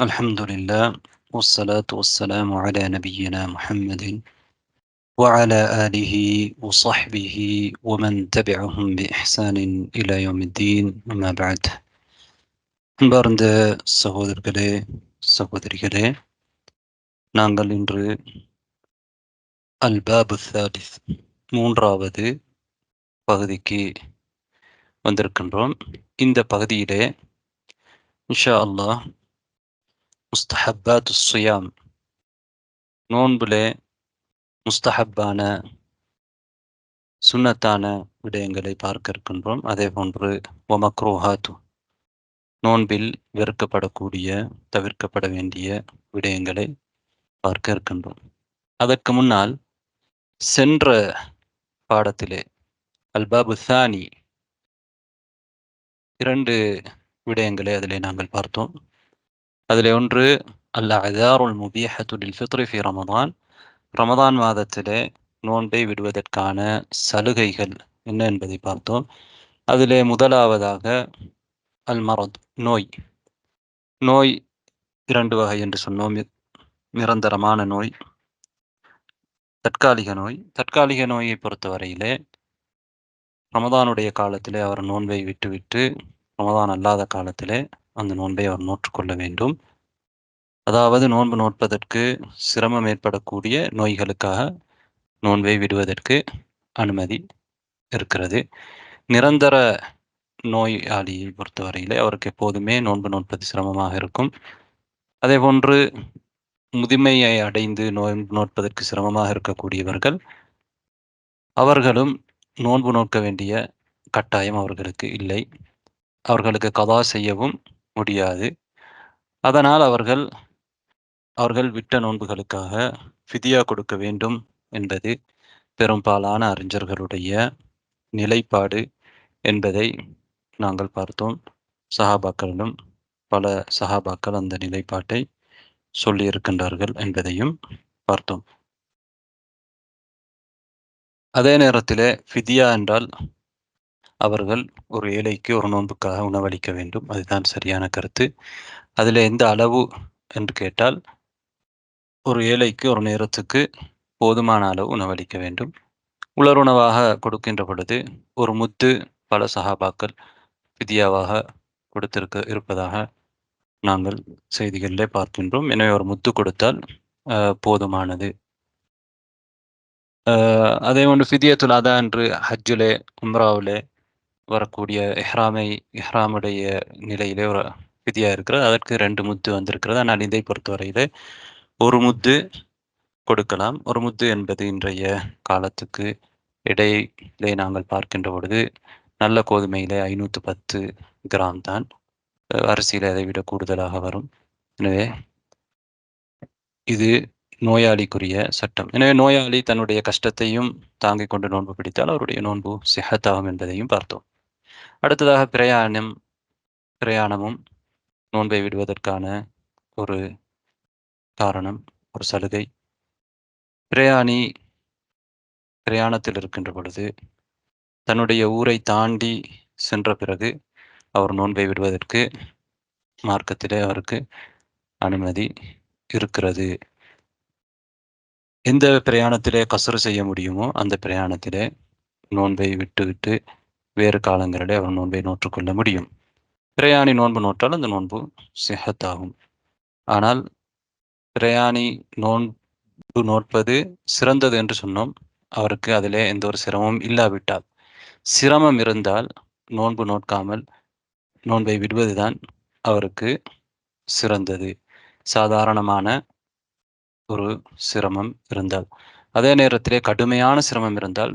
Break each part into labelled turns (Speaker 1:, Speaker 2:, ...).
Speaker 1: الحمد لله والصلاة والسلام على نبينا محمد وعلى آله وصحبه ومن تبعهم بإحسان إلى يوم الدين أما بعد அன்பார்ந்த சகோதரர்களே சகோதரிகளே, நாங்கள் இன்று அல்பாபு தாலிஸ் மூன்றாவது பகுதிக்கு வந்திருக்கின்றோம். இந்த பகுதியிலே இன்ஷா அல்லாஹ் முஸ்தஹப்பாத்து ஸியாம், நோன்பிலே முஸ்தஹப்பான சுன்னத்தான விடயங்களை பார்க்க இருக்கின்றோம். அதே போன்று வமக்ரூஹாத்து, நோன்பில் வெறுக்கப்படக்கூடிய தவிர்க்கப்பட வேண்டிய விடயங்களை பார்க்க இருக்கின்றோம். அதற்கு முன்னால் சென்ற பாடத்திலே அல்பாபு தானி 2 விடயங்களை அதிலே நாங்கள் பார்த்தோம். அதிலே ஒன்று அல் அஸாருல் முபீஹத்து லில் ஃபித்ரி ஃபி ரமதான், ரமதான் மாதத்திலே நோன்பை விடுவதற்கான சலுகைகள் என்ன என்பதை பார்த்தோம். அதிலே முதலாவதாக அல் மரத், நோய். நோய் 2 வகை என்று சொன்னோம். நிரந்தரமான நோய், தற்காலிக நோய். தற்காலிக நோயை பொறுத்தவரையிலே ரமதானுடைய காலத்திலே அவர் நோன்பை விட்டுவிட்டு ரமதான் அல்லாத காலத்திலே அந்த நோன்பை அவர் நோற்றுக்கொள்ள வேண்டும். அதாவது நோன்பு நோட்பதற்கு சிரமம் ஏற்படக்கூடிய நோய்களுக்காக நோன்பை விடுவதற்கு அனுமதி இருக்கிறது. நிரந்தர நோயாளியை பொறுத்தவரையிலே அவருக்கு எப்போதுமே நோன்பு நோட்பது சிரமமாக இருக்கும். அதே போன்று முதுமையை அடைந்து நோன்பு நோட்பதற்கு சிரமமாக இருக்கக்கூடியவர்கள், அவர்களும் நோன்பு நோக்க வேண்டிய கட்டாயம் அவர்களுக்கு இல்லை. அவர்களுக்கு கதா செய்யவும் முடியாது. அதனால் அவர்கள் விட்ட நோன்புகளுக்காக ஃபிதியா கொடுக்க வேண்டும் என்பது பெரும்பாலான அறிஞர்களுடைய நிலைப்பாடு என்பதை நாங்கள் பார்த்தோம். சஹாபாக்களிலும் பல சஹாபாக்கள் அந்த நிலைப்பாட்டை சொல்லியிருக்கின்றார்கள் என்பதையும் பார்த்தோம். அதே நேரத்திலே ஃபிதியா என்றால் அவர்கள் ஒரு ஏழைக்கு ஒரு நோன்புக்காக உணவளிக்க வேண்டும். அதுதான் சரியான கருத்து. அதில் எந்த அளவு என்று கேட்டால், ஒரு ஏழைக்கு ஒரு நேரத்துக்கு போதுமான அளவு உணவளிக்க வேண்டும். உலருணவாக கொடுக்கின்ற பொழுது ஒரு முத்து பல சஹாபாக்கள் ஃபிதியாவாக இருப்பதாக நாங்கள் செய்திகளிலே பார்க்கின்றோம். எனவே ஒரு முத்து கொடுத்தால் போதுமானது. அதே ஒன்று ஃபிதியத்துல் அதா என்று ஹஜ்ஜிலே உம்ராவிலே வரக்கூடிய இஹ்ராமுடைய நிலையிலே ஒரு ஃபிதியா இருக்கிறது. அதற்கு 2 முத்து வந்திருக்கிறது. ஆனால் இதை பொறுத்தவரையிலே ஒரு முத்து கொடுக்கலாம். ஒரு முத்து என்பது இன்றைய காலத்துக்கு இடையிலே நாங்கள் பார்க்கின்ற பொழுது நல்ல கோதுமையிலே 510 கிராம் தான். அரிசியில் அதை விட கூடுதலாக வரும். எனவே இது நோயாளிக்குரிய சட்டம். எனவே நோயாளி தன்னுடைய கஷ்டத்தையும் தாங்கிக் கொண்டு நோன்பு பிடித்தால் அவருடைய நோன்பு சிஹத்தாகும் என்பதையும் பார்த்தோம். அடுத்ததாக பிரயாணமும் நோன்பை விடுவதற்கான ஒரு காரணம், ஒரு சலுகை. பிரயாணத்தில் இருக்கின்ற பொழுது தன்னுடைய ஊரை தாண்டி சென்ற பிறகு அவர் நோன்பை விடுவதற்கு மார்க்கத்திலே அவருக்கு அனுமதி இருக்கிறது. எந்த பிரயாணத்திலே கஸ்ரு செய்ய முடியுமோ அந்த பிரயாணத்திலே நோன்பை விட்டுவிட்டு வேறு காலங்களிலே அவர் நோன்பை நோற்றுக்கொள்ள முடியும். பிரயாணி நோன்பு நோற்றால் அந்த நோன்பு சிஹத்தாகும். ஆனால் பிரயாணி நோன்பு நோட்பது சிறந்தது என்று சொன்னோம். அவருக்கு அதிலே எந்த ஒரு சிரமமும் இல்லாவிட்டால். சிரமம் இருந்தால் நோன்பு நோட்காமல் நோன்பை விடுவதுதான் அவருக்கு சிறந்தது, சாதாரணமான ஒரு சிரமம் இருந்தால். அதே நேரத்திலே கடுமையான சிரமம் இருந்தால்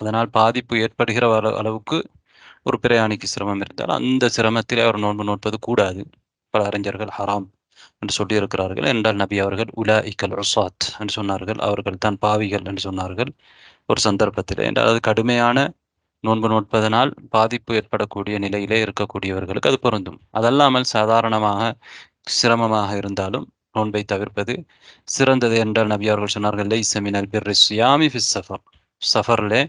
Speaker 1: அதனால் பாதிப்பு ஏற்படுகிற அளவுக்கு ஒரு பிரயாணிக்கு சிரமம் இருந்தால் அந்த சிரமத்திலே அவர் நோன்பு நோட்பது கூடாது. பல அறிஞர்கள் ஹராம் என்று சொல்லியிருக்கிறார்கள். என்றால் நபி அவர்கள் உலாஇக்கல் உஸாத் என்று சொன்னார்கள். அவர்கள் தான் பாவிகள் என்று சொன்னார்கள் ஒரு சந்தர்ப்பத்திலே. என்றால் அது கடுமையான நோன்பு நோட்பதனால் பாதிப்பு ஏற்படக்கூடிய நிலையிலே இருக்கக்கூடியவர்களுக்கு அது பொருந்தும். அதல்லாமல் சாதாரணமாக சிரமமாக இருந்தாலும் நோன்பை தவிர்ப்பது சிறந்தது என்றால் நபி அவர்கள் சொன்னார்கள், லைஸ மினல் பிர்ரி ஸியாமி ஃபிஸ் ஸஃபர், சஃபர்லே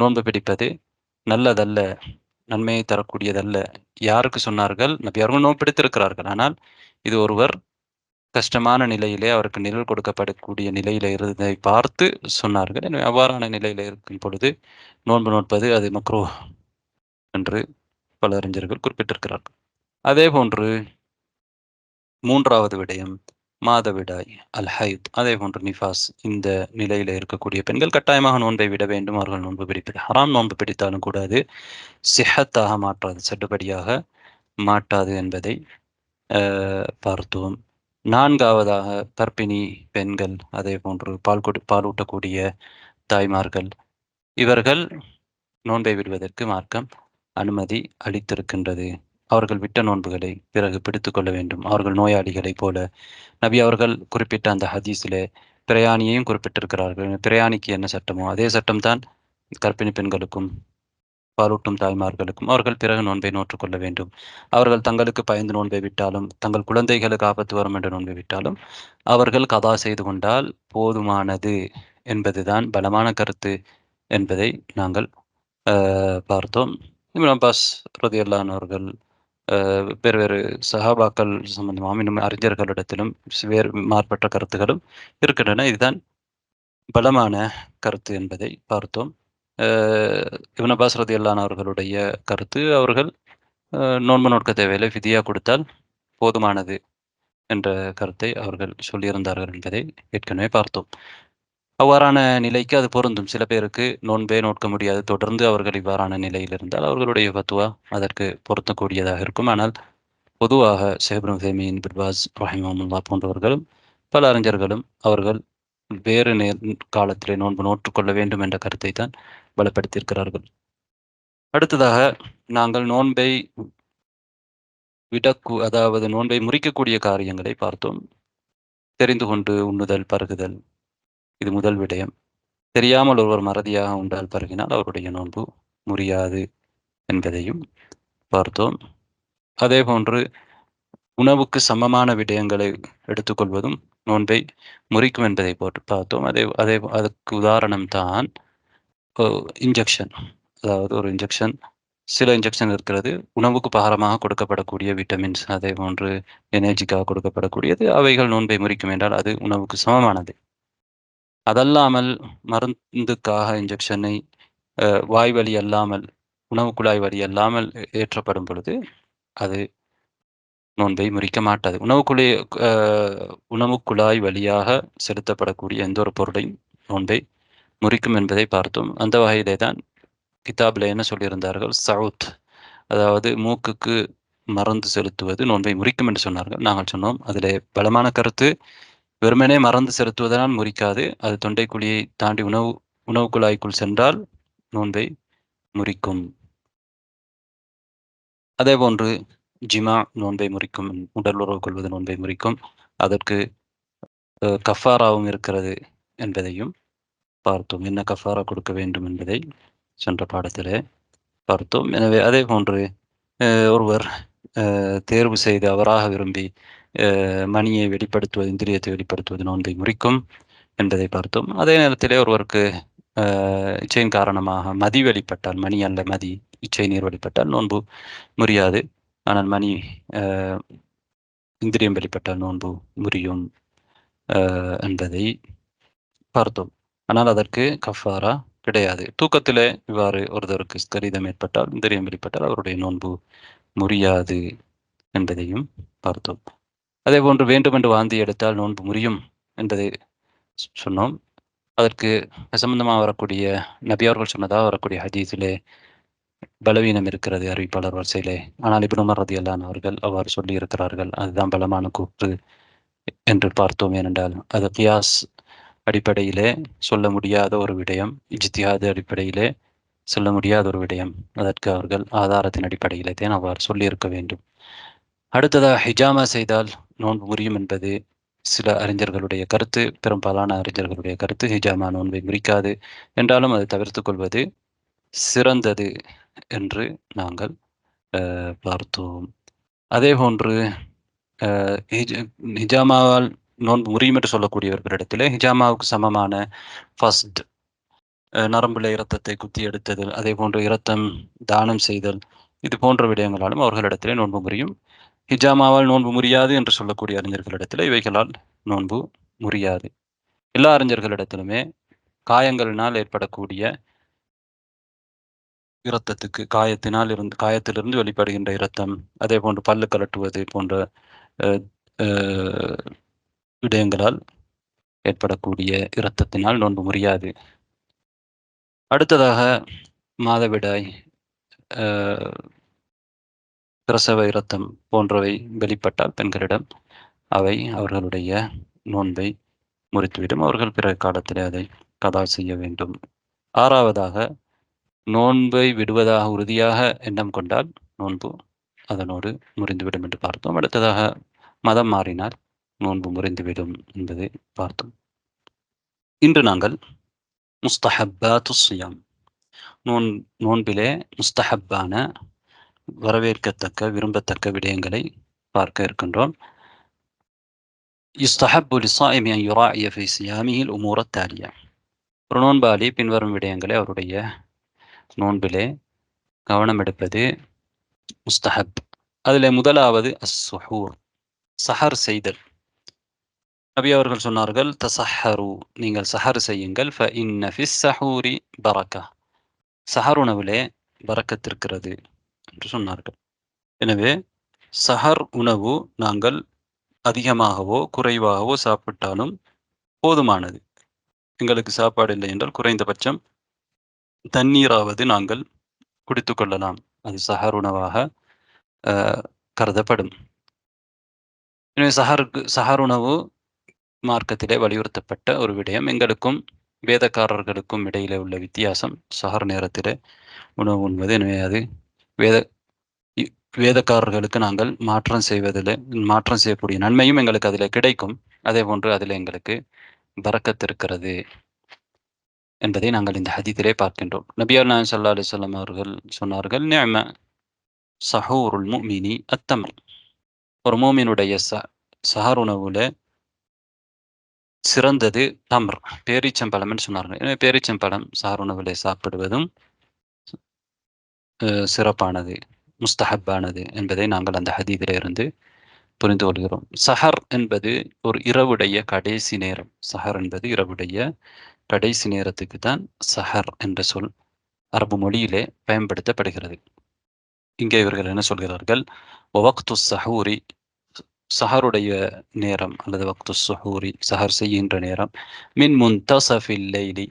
Speaker 1: நோன்பு பிடிப்பது நல்லதல்ல, நன்மையை தரக்கூடியதல்ல. யாருக்கு சொன்னார்கள்? நபி அவர்கள் நோன்பு பிடித்திருக்கிறார்கள். ஆனால் இது ஒருவர் கஷ்டமான நிலையிலே அவருக்கு நிழல் கொடுக்கப்படக்கூடிய நிலையில இருந்ததை பார்த்து சொன்னார்கள். எனவே அவ்வாறான நிலையில இருக்கும் பொழுது நோன்பு நோட்பது அது மக்ரூஹ் என்று பல அறிஞர்கள் குறிப்பிட்டிருக்கிறார்கள். அதே போன்று 3வது விடயம் மாதவிடாய், ஹைத், அதே போன்று நிஃபாஸ். இந்த நிலையில இருக்கக்கூடிய பெண்கள் கட்டாயமாக நோன்பை விட வேண்டும். அவர்கள் நோன்பு பிடிப்பது ஹராம். நோன்பு பிடித்தாலும் கூட அது சிஹத்தாக மாற்றாது, செல்லுபடியாக மாட்டாது என்பதை பார்த்தோம். 4வதாக கர்ப்பிணி பெண்கள், அதே போன்று பாலூட்டக்கூடிய தாய்மார்கள், இவர்கள் நோன்பை விடுவதற்கு மார்க்கம் அனுமதி அளித்திருக்கின்றது. அவர்கள் விட்ட நோன்புகளை பிறகு பிடித்துக் கொள்ள வேண்டும். அவர்கள் நோயாளிகளைப் போல நபி அவர்கள் குறிப்பிட்ட அந்த ஹதீஸிலே பிரயாணியையும் குறிப்பிட்டிருக்கிறார்கள். பிரயாணிக்கு என்ன சட்டமோ அதே சட்டம்தான் கர்ப்பிணி பெண்களுக்கும் பாலூட்டும் தாய்மார்களுக்கும். அவர்கள் பிறகு நோன்பை நோற்றுக்கொள்ள வேண்டும். அவர்கள் தங்களுக்கு பயந்து நோன்பை விட்டாலும், தங்கள் குழந்தைகளுக்கு ஆபத்து வரும் என்ற நோன்பை விட்டாலும் அவர்கள் கதா செய்து கொண்டால் போதுமானது என்பதுதான் பலமான கருத்து என்பதை நாங்கள் பார்த்தோம். இப்னு அப்பாஸ் ரலியல்லாஹு அன்ஹு அவர்கள் வேறு வேறு சஹாபாக்கள் சம்பந்தமாகவும் இன்னும் அறிஞர்களிடத்திலும் வேறு மாறுபட்ட கருத்துகளும் இருக்கின்றன. இதுதான் பலமான கருத்து என்பதை பார்த்தோம். இப்னு அப்பாஸ் ரலியல்லாஹு அன்ஹு அவர்களுடைய கருத்து, அவர்கள் நோன்பு நோட்க தேவையில்லை, ஃபிதியா கொடுத்தால் போதுமானது என்ற கருத்தை அவர்கள் சொல்லியிருந்தார்கள் என்பதை ஏற்கனவே பார்த்தோம். அவ்வாறான நிலைக்கு அது பொருந்தும். சில பேருக்கு நோன்பே நோட்க முடியாது, தொடர்ந்து அவர்கள் இவ்வாறான நிலையில் இருந்தால் அவர்களுடைய ஃபத்வா அதற்கு பொருந்தக்கூடியதாக இருக்கும். ஆனால் பொதுவாக ஷேக் இப்னு உதைமீன், இப்னு பாஸ் ரஹிமஹுல்லாஹ் போன்றவர்களும் பல அறிஞர்களும் அவர்கள் வேறு காலத்திலே நோன்பு நோற்றுக்கொள்ள வேண்டும் என்ற கருத்தை தான் பலப்படுத்தியிருக்கிறார்கள். அடுத்ததாக நாங்கள் நோன்பை அதாவது நோன்பை முறிக்கக்கூடிய காரியங்களை பார்த்தோம். தெரிந்து கொண்டு உண்ணுதல், பருகுதல், இது முதல் விடயம். தெரியாமல் ஒருவர் மறதியாக உண்டால் பருகினால் அவருடைய நோன்பு முறியாது என்பதையும் பார்த்தோம். அதே போன்று உணவுக்கு சமமான விடயங்களை எடுத்துக்கொள்வதும் நோன்பை முறிக்கும் என்பதை போட்டு பார்த்தோம். அதுக்கு உதாரணம் தான் இன்ஜெக்ஷன். அதாவது ஒரு இன்ஜெக்ஷன், சில இன்ஜெக்ஷன் இருக்கிறது உணவுக்கு பகரமாக கொடுக்கப்படக்கூடிய விட்டமின்ஸ், அதே போன்று எனர்ஜிக்காக கொடுக்கப்படக்கூடியது. அவைகள் நோன்பை முறிக்கும் என்றால் அது உணவுக்கு சமமானது. அதல்லாமல் மருந்துக்காக இன்ஜெக்ஷனை வாய் வழி அல்லாமல், உணவு குழாய் வழி அல்லாமல் ஏற்றப்படும் பொழுது அது நோன்பை முறிக்க மாட்டாது. உணவு குழாய் வழியாக செலுத்தப்படக்கூடிய எந்த ஒரு பொருளையும் நோன்பை முறிக்கும் என்பதை பார்த்தோம். அந்த வகையிலே தான் கிதாபில் என்ன சொல்லியிருந்தார்கள், சவுத், அதாவது மூக்குக்கு மருந்து செலுத்துவது நோன்பை முறிக்கும் என்று சொன்னார்கள். நாங்கள் சொன்னோம் அதிலே பலமான கருத்து, வெறுமனே மருந்து செலுத்துவதனால் முறிக்காது. அது தொண்டைக்குழியை தாண்டி உணவு குழாய்க்குள் சென்றால் நோன்பை முறிக்கும். அதே போன்று ஜிமா நோன்பை முறிக்கும், உடல் உறவு கொள்வது நோன்பை முறிக்கும். அதற்கு கஃபாராவும் இருக்கிறது என்பதையும் பார்த்தோம். என்ன கஃபாரா கொடுக்க வேண்டும் என்பதை சென்ற பாடத்திலே பார்த்தோம். எனவே அதே போன்று ஒருவர் தேர்வு செய்து அவராக விரும்பி மணியை வெளிப்படுத்துவது, இந்திரியத்தை வெளிப்படுத்துவது நோன்பை முறிக்கும் என்பதை பார்த்தோம். அதே நேரத்திலே ஒருவருக்கு இச்சையின் காரணமாக மதி வெளிப்பட்டால், மணி அல்ல மதி, இச்சை நீர் வெளிப்பட்டால் நோன்பு முறியாது. ஆனால் மணி இந்திரியம் வெளிப்பட்டால் நோன்பு முறியும் என்பதை பார்த்தோம். ஆனால் அதற்கு கஃபாரா கிடையாது. தூக்கத்திலே இவ்வாறு ஒருவருக்கு கரிதம் ஏற்பட்டால், இந்திரியம் வெளிப்பட்டால் அவருடைய நோன்பு முறியாது என்பதையும் பார்த்தோம். அதே போன்று வேண்டுமென்று வாந்தி எடுத்தால் நோன்பு முறியும் என்பதை சொன்னோம். அதற்கு சம்பந்தமாக வரக்கூடிய நபி அவர்கள் சொன்னதாக வரக்கூடிய ஹதீஸிலே பலவீனம் இருக்கிறது அறிவிப்பாளர் வரிசையிலே. ஆனால் இப்னு உமர் ரலியல்லாஹு அன்ஹு அவர்கள் அவ்வாறு சொல்லி இருக்கிறார்கள். அதுதான் பலமான கூற்று என்று பார்த்தோம். ஏனென்றால் அது கியாஸ் அடிப்படையிலே சொல்ல முடியாத ஒரு விடயம், இஜ்திஹாத் அடிப்படையிலே சொல்ல முடியாத ஒரு விடயம். அதற்கு அவர்கள் ஆதாரத்தின் அடிப்படையிலே தான் அவ்வாறு சொல்லியிருக்க வேண்டும். அடுத்ததாக ஹிஜாமா செய்தால் நோன்பு முறியும் என்பது சில அறிஞர்களுடைய கருத்து, பெரும்பாலான அறிஞர்களுடைய கருத்து ஹிஜாமா நோன்பை முறிக்காது. என்றாலும் அதை தவிர்த்துக் கொள்வது சிறந்தது என்று நாங்கள் பார்த்தோம். அதே போன்று ஹிஜாமாவால் நோன்பு முறியும் என்று சொல்லக்கூடியவர்களிடத்திலே ஹிஜாமாவுக்கு சமமான ஃபஸ்ட், நரம்புல இரத்தத்தை குத்தி எடுத்தல், அதே போன்று இரத்தம் தானம் செய்தல், இது போன்ற விடயங்களாலும் அவர்களிடத்திலே நோன்பு முறியும். ஹிஜாமாவால் நோன்பு முறியாது என்று சொல்லக்கூடிய அறிஞர்களிடத்தில் இவைகளால் நோன்பு முறியாது. எல்லா அறிஞர்களிடத்திலுமே காயங்களினால் ஏற்படக்கூடிய இரத்தத்துக்கு காயத்திலிருந்து வெளிப்படுகின்ற இரத்தம், அதே போன்று பல்லு கழட்டுவது போன்ற அஹ், அஹ், விடயங்களால் ஏற்படக்கூடிய இரத்தத்தினால் நோன்பு முறியாது. அடுத்ததாக மாதவிடாய், பிரசவ இரத்தம் போன்றவை வெளிப்பட்டால் பெண்களிடம் அவை அவர்களுடைய நோன்பை முறித்துவிடும். அவர்கள் பிற காலத்திலே அதை கதா செய்ய வேண்டும். ஆறாவதாக நோன்பை விடுவதாக உறுதியாக எண்ணம் கொண்டால் நோன்பு அதனோடு முறிந்துவிடும் என்று பார்த்தோம். அடுத்ததாக மதம் மாறினால் நோன்பு முறிந்துவிடும் என்பதை பார்த்தோம். இன்று நாங்கள் முஸ்தஹப்பாத்து ஸியாம், நோன்பிலே முஸ்தஹப்பான வரவேற்கத்தக்க விரும்பத்தக்க விடயங்களை பார்க்க இருக்கின்றோம். யுஸ்தஹப்பு லிஸ்ஸாயிமி அன் யுராஇய ஃபீ ஸியாமிஹி அல்-உமூர அத்-தாலியா. ஒரு நோன்பாளி பின்வரும் விடயங்களை அவருடைய நோன்பிலே கவனம் எடுப்பது முஸ்தஹப். அதிலே முதலாவது அஸ்-சுஹூர், சஹர் செய்தல். நபி அவர்கள் சொன்னார்கள், தஸஹரு, நீங்கள் சஹர் செய்யுங்கள், ஃப இன்ன ஃபிஸ் ஸஹூரி பரக்கா, சஹர் உணவிலே பரக்கத் இருக்கிறது என்று சொன்னார்கள். எனவே சஹர் உணவு நாங்கள் அதிகமாகவோ குறைவாகவோ சாப்பிட்டாலும் போதுமானது. எங்களுக்கு சாப்பாடு இல்லை என்றால் குறைந்தபட்சம் தண்ணீராவது நாங்கள் குடித்து கொள்ளலாம். அது சஹர் உணவாக கருதப்படும். எனவே சஹர் உணவு மார்க்கத்திலே வலியுறுத்தப்பட்ட ஒரு விடயம். எங்களுக்கும் வேதக்காரர்களுக்கும் இடையிலே உள்ள வித்தியாசம் சஹர் நேரத்திலே உணவு உண்பது. எனவே அது வேத வேதக்காரர்களுக்கு நாங்கள் மாற்றம் செய்யக்கூடிய நன்மையும் எங்களுக்கு அதில் கிடைக்கும். அதே போன்று அதில் எங்களுக்கு பரக்கத் இருக்கிறது என்பதை நாங்கள் இந்த ஹதீத்திலே பார்க்கின்றோம். நபியர் நாயகம் ஸல்லல்லாஹு அலைஹி வஸல்லம் அவர்கள் சொன்னார்கள், நிஅம ஸஹூருல் முஃமினி அத்தம்ர். ஒரு மூமினுடைய சஹர் உணவுல சிறந்தது தம்ர், பேரீச்சம்பழம் என்று சொன்னார்கள். எனவே பேரீச்சம்பழம் சஹர் உணவிலே சாப்பிடுவதும் சிறப்பானது, முஸ்தஹப்பானது என்பதை நாங்கள் அந்த ஹதீதிலே இருந்து புரிந்து கொள்கிறோம். சஹர் என்பது ஒரு இரவுடைய கடைசி நேரம். சஹர் என்பது இரவுடைய கடைசி நேரத்துக்கு தான் சஹர் என்ற சொல் அரபு மொழியிலே பயன்படுத்தப்படுகிறது. இங்கே இவர்கள் என்ன சொல்கிறார்கள், வக்து சஹூரி, சஹருடைய நேரம் அல்லது வக்து சுஹூரி, சஹர் செய்கின்ற நேரம், மின் முன்தஸஃபில் லைலி,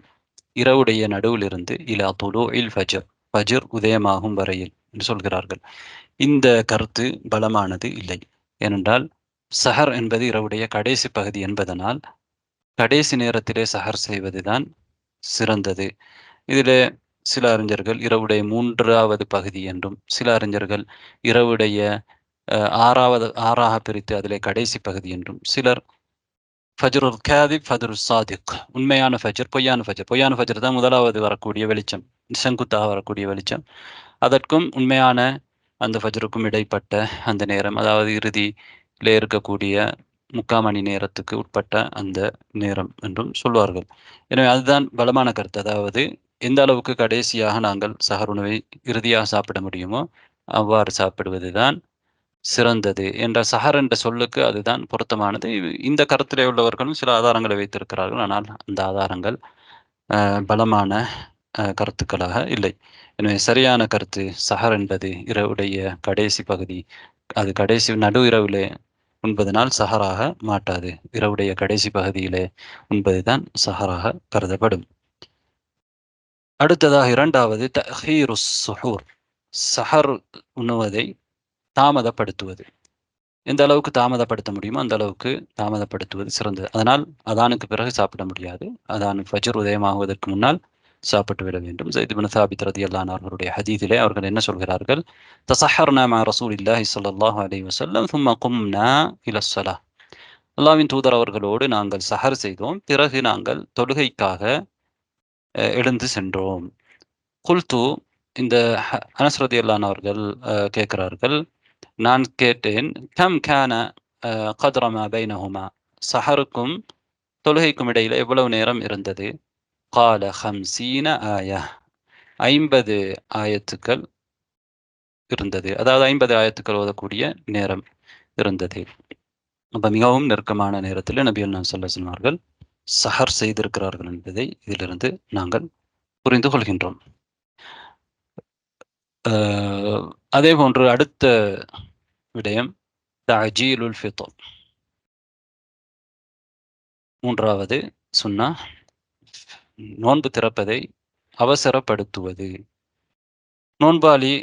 Speaker 1: இரவுடைய நடுவிலிருந்து, இலா துலூஇல் ஃபஜர், ஃபஜர் உதயமாகும் வரையில் என்று சொல்கிறார்கள். இந்த கருத்து பலமானது இல்லை. ஏனென்றால் சஹர் என்பது இரவுடைய கடைசி பகுதி என்பதனால் கடைசி நேரத்திலே சஹர் செய்வதுதான் சிறந்தது. இதிலே சில அறிஞர்கள் இரவுடைய 3வது பகுதி என்றும், சில அறிஞர்கள் இரவுடைய ஆறாக பிரித்து அதிலே கடைசி பகுதி என்றும், சிலர் ஃபஜ்ருல் காதிப் ஃபஜ்ருல் சாதிக், உண்மையான ஃபஜர் பொய்யான ஃபஜர், பொய்யான ஃபஜர் தான் முதலாவது வரக்கூடிய வெளிச்சம், செங்குத்தாக வரக்கூடிய வெளிச்சம், அதற்கும் உண்மையான அந்த ஃபஜ்ருக்கும் இடைப்பட்ட அந்த நேரம், அதாவது இறுதியிலே இருக்கக்கூடிய 3/4 மணி நேரத்துக்கு உட்பட்ட அந்த நேரம் என்றும் சொல்வார்கள். எனவே அதுதான் பலமான கருத்து. அதாவது எந்த அளவுக்கு கடைசியாக நாங்கள் சஹர் உணவை இறுதியாக சாப்பிட முடியுமோ அவ்வாறு சாப்பிடுவது தான் சிறந்தது என்ற சஹர் என்ற சொல்லுக்கு அதுதான் பொருத்தமானது. இந்த கருத்திலே உள்ளவர்களும் சில ஆதாரங்களை வைத்திருக்கிறார்கள். ஆனால் அந்த ஆதாரங்கள் பலமான கருத்துக்களாக இல்லை. எனவே சரியான கருத்து சஹர் என்பது இரவுடைய கடைசி பகுதி. அது கடைசி நடு இரவிலே உண்பதனால் சஹராக மாட்டாது. இரவுடைய கடைசி பகுதியிலே உண்பதுதான் சஹராக கருதப்படும். அடுத்ததாக இரண்டாவது தஅkhீரு ஸுஹூர், சஹர் உண்ணுவதை தாமதப்படுத்துவது. எந்த அளவுக்கு தாமதப்படுத்த முடியுமோ அந்த அளவுக்கு தாமதப்படுத்துவது சிறந்தது. அதனால் அதானுக்கு பிறகு சாப்பிட முடியாது. அதான் ஃபஜ்ர் உதயமாகுவதற்கு முன்னால் சாப்பிட்டு விட வேண்டும். ஸைத் இப்னு சாபித் ரலியல்லாஹு அன்ஹு அவர்களுடைய ஹதீஸிலே அவர்கள் என்ன சொல்கிறார்கள், தஸஹர்னா மஅ ரசூலில்லாஹி ஸல்லல்லாஹு அலைஹி வஸல்லம் ثم قمنا இல ஸலாஹ். அல்லாஹ்வின் தூதர் அவர்களோடு நாங்கள் சஹர் செய்தோம், பிறகு நாங்கள் தொழுகைக்காக எழுந்து சென்றோம். குல்து, இந்த அனஸ் ரலியல்லாஹு அன்ஹு அவர்கள் கேட்கிறார்கள், நான் கேட்டேன், கம் கான கத்ர மா பைனஹுமா, சஹருக்கும் தொழுகைக்கும் இடையில எவ்வளவு நேரம் இருந்தது? கால 50 ஆயா, 50 ஆயத்துக்கள் இருந்தது. அதாவது 50 ஆயத்துக்கள் ஓதக்கூடிய நேரம். இருந்தது. அப்ப மிகவும் நெருக்கமான நேரத்தில் நபிகள் நாயகம் ஸல்லல்லாஹு அலைஹி வஸல்லம் அவர்கள் சஹர் செய்திருக்கிறார்கள் என்பதை இதிலிருந்து நாங்கள் புரிந்து கொள்கின்றோம். அதே போன்று அடுத்த விடயம் தஅஜீலுல் ஃபித்ர். 3வது சுன்னா நோன்பு திறப்பதை அவசரப்படுத்துவது. நோன்பாளி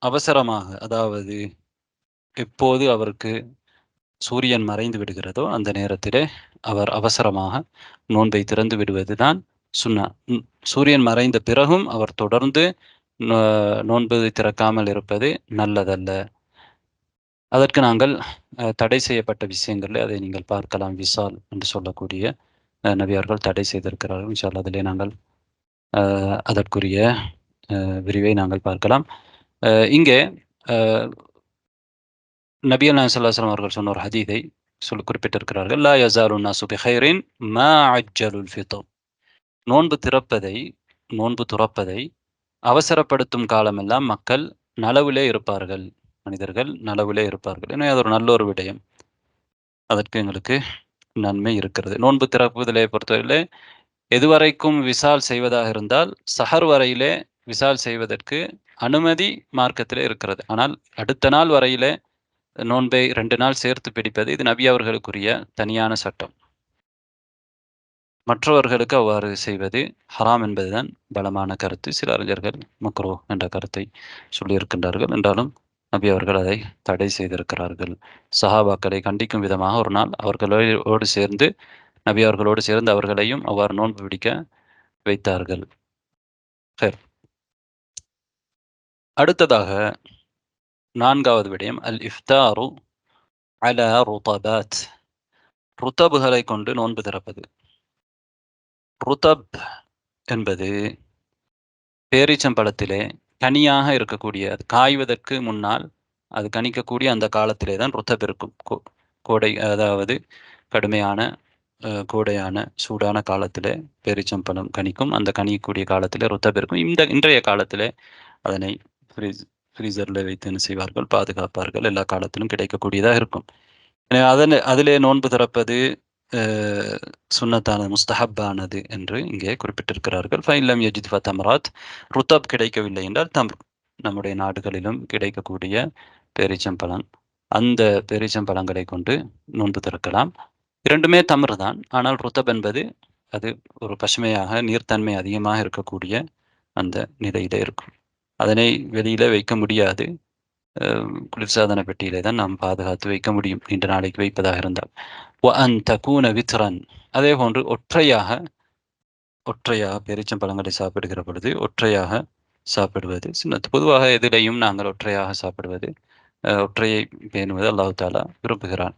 Speaker 1: அவசரமாக, அதாவது எப்போது அவருக்கு சூரியன் மறைந்து விடுகிறதோ அந்த நேரத்திலே அவர் அவசரமாக நோன்பை திறந்து விடுவதுதான் சுன்னா. சூரியன் மறைந்த பிறகும் அவர் தொடர்ந்து நோன்பு திறக்காமல் இருப்பது நல்லதல்ல. அதற்கு நாங்கள் தடை செய்யப்பட்ட விஷயங்களில் அதை நீங்கள் பார்க்கலாம். விசால் என்று சொல்லக்கூடிய நபியார்கள் தடை செய்திருக்கிறார்கள். இன்ஷா அல்லாஹ் அதிலே நாங்கள் அதற்குரிய விரிவை நாங்கள் பார்க்கலாம். இங்கே நபிகள் நாயகம் ஸல்லல்லாஹு அலைஹி வஸல்லம் அவர்கள் சொன்ன ஒரு ஹதீஸை குறிப்பிட்டிருக்கிறார்கள். லா யஸாலு நாசு பிகைரின் மா அஜ்ஜலுல் ஃபித்ர். நோன்பு துறப்பதை அவசரப்படுத்தும் காலமெல்லாம் மக்கள் நலவிலே இருப்பார்கள். மனிதர்கள் நலவிலே இருப்பார்கள். எனவே அது ஒரு நல்ல ஒரு விடயம். அதற்கு எங்களுக்கு நன்மை இருக்கிறது. நோன்பு திறப்பதிலே பொறுத்தவரையிலே எதுவரைக்கும் விசால் செய்வதாக இருந்தால் சஹர் வரையிலே விசால் செய்வதற்கு அனுமதி மார்க்கத்திலே இருக்கிறது. ஆனால் அடுத்த நாள் வரையிலே நோன்பை 2 நாள் சேர்த்து பிடிப்பது இது நபி அவர்களுக்குரிய தனியான சட்டம். மற்றவர்களுக்கு அவ்வாறு செய்வது ஹராம் என்பதுதான் பலமான கருத்து. சில அறிஞர்கள் மக்ரூஹ் என்ற கருத்தை சொல்லியிருக்கின்றார்கள். என்றாலும் நபி அவர்கள் அதை தடை செய்திருக்கிறார்கள். சஹாபாக்களை கண்டிக்கும் விதமாக ஒரு நாள் அவர்களோடு சேர்ந்து நபி அவர்களோடு சேர்ந்து அவர்களையும் அவ்வாறு நோன்பு பிடிக்க வைத்தார்கள். அடுத்ததாக 4வது விடயம் அல் இஃப்தாரு அலா ருதபாத். ருத்தபுகளை கொண்டு நோன்பு திறப்பது. ருத்தப் என்பது பேரீச்சம்பழத்திலே கனியாக இருக்கக்கூடிய, அது காய்வதற்கு முன்னால் அது கனிக்கக்கூடிய அந்த காலத்திலே தான் ருத்தப் இருக்கும். கோடை, அதாவது கடுமையான கோடையான சூடான காலத்திலே பேரீச்சம்பழம் கனிக்கும். அந்த கனியக்கூடிய காலத்திலே ருத்தப் இருக்கும். இன்றைய காலத்திலே அதனை ஃப்ரீசரில் வைத்து என்ன செய்வார்கள், பாதுகாப்பார்கள். எல்லா காலத்திலும் கிடைக்கக்கூடியதாக இருக்கும். அதிலே நோன்பு திறப்பது சுன்னத்தானது, முஸ்தஹப்பானது என்று இங்கே குறிப்பிட்டிருக்கிறார்கள். ஃபைலம் யஜித் ஃபதமராத். ருத்தப் கிடைக்கவில்லை என்றால் தம்ர், நம்முடைய நாடுகளிலும் கிடைக்கக்கூடிய பேரீச்சம்பழம், அந்த பேரீச்சம்பழங்களை கொண்டு நோன்பு திறக்கலாம். இரண்டுமே தம்ர் தான். ஆனால் ருத்தப் என்பது அது ஒரு பசுமையாக நீர்த்தன்மை அதிகமாக இருக்கக்கூடிய அந்த நிலையில இருக்கும். அதனை வெளியில வைக்க முடியாது. குளிர்சாதன பெட்டியிலே தான் நாம் பாதுகாத்து வைக்க முடியும், நீண்ட நாளைக்கு வைப்பதாக இருந்தால். அன் தகூன வித்ரன். அதே போன்று ஒற்றையாக பேரீச்சம்பழங்களை சாப்பிடுகிற பொழுது ஒற்றையாக சாப்பிடுவது சுன்னத். பொதுவாக எதிலையும் நாங்கள் ஒற்றையாக சாப்பிடுவது, ஒற்றையை பேணுவது அல்லாஹ் தஆலா விரும்புகிறான்.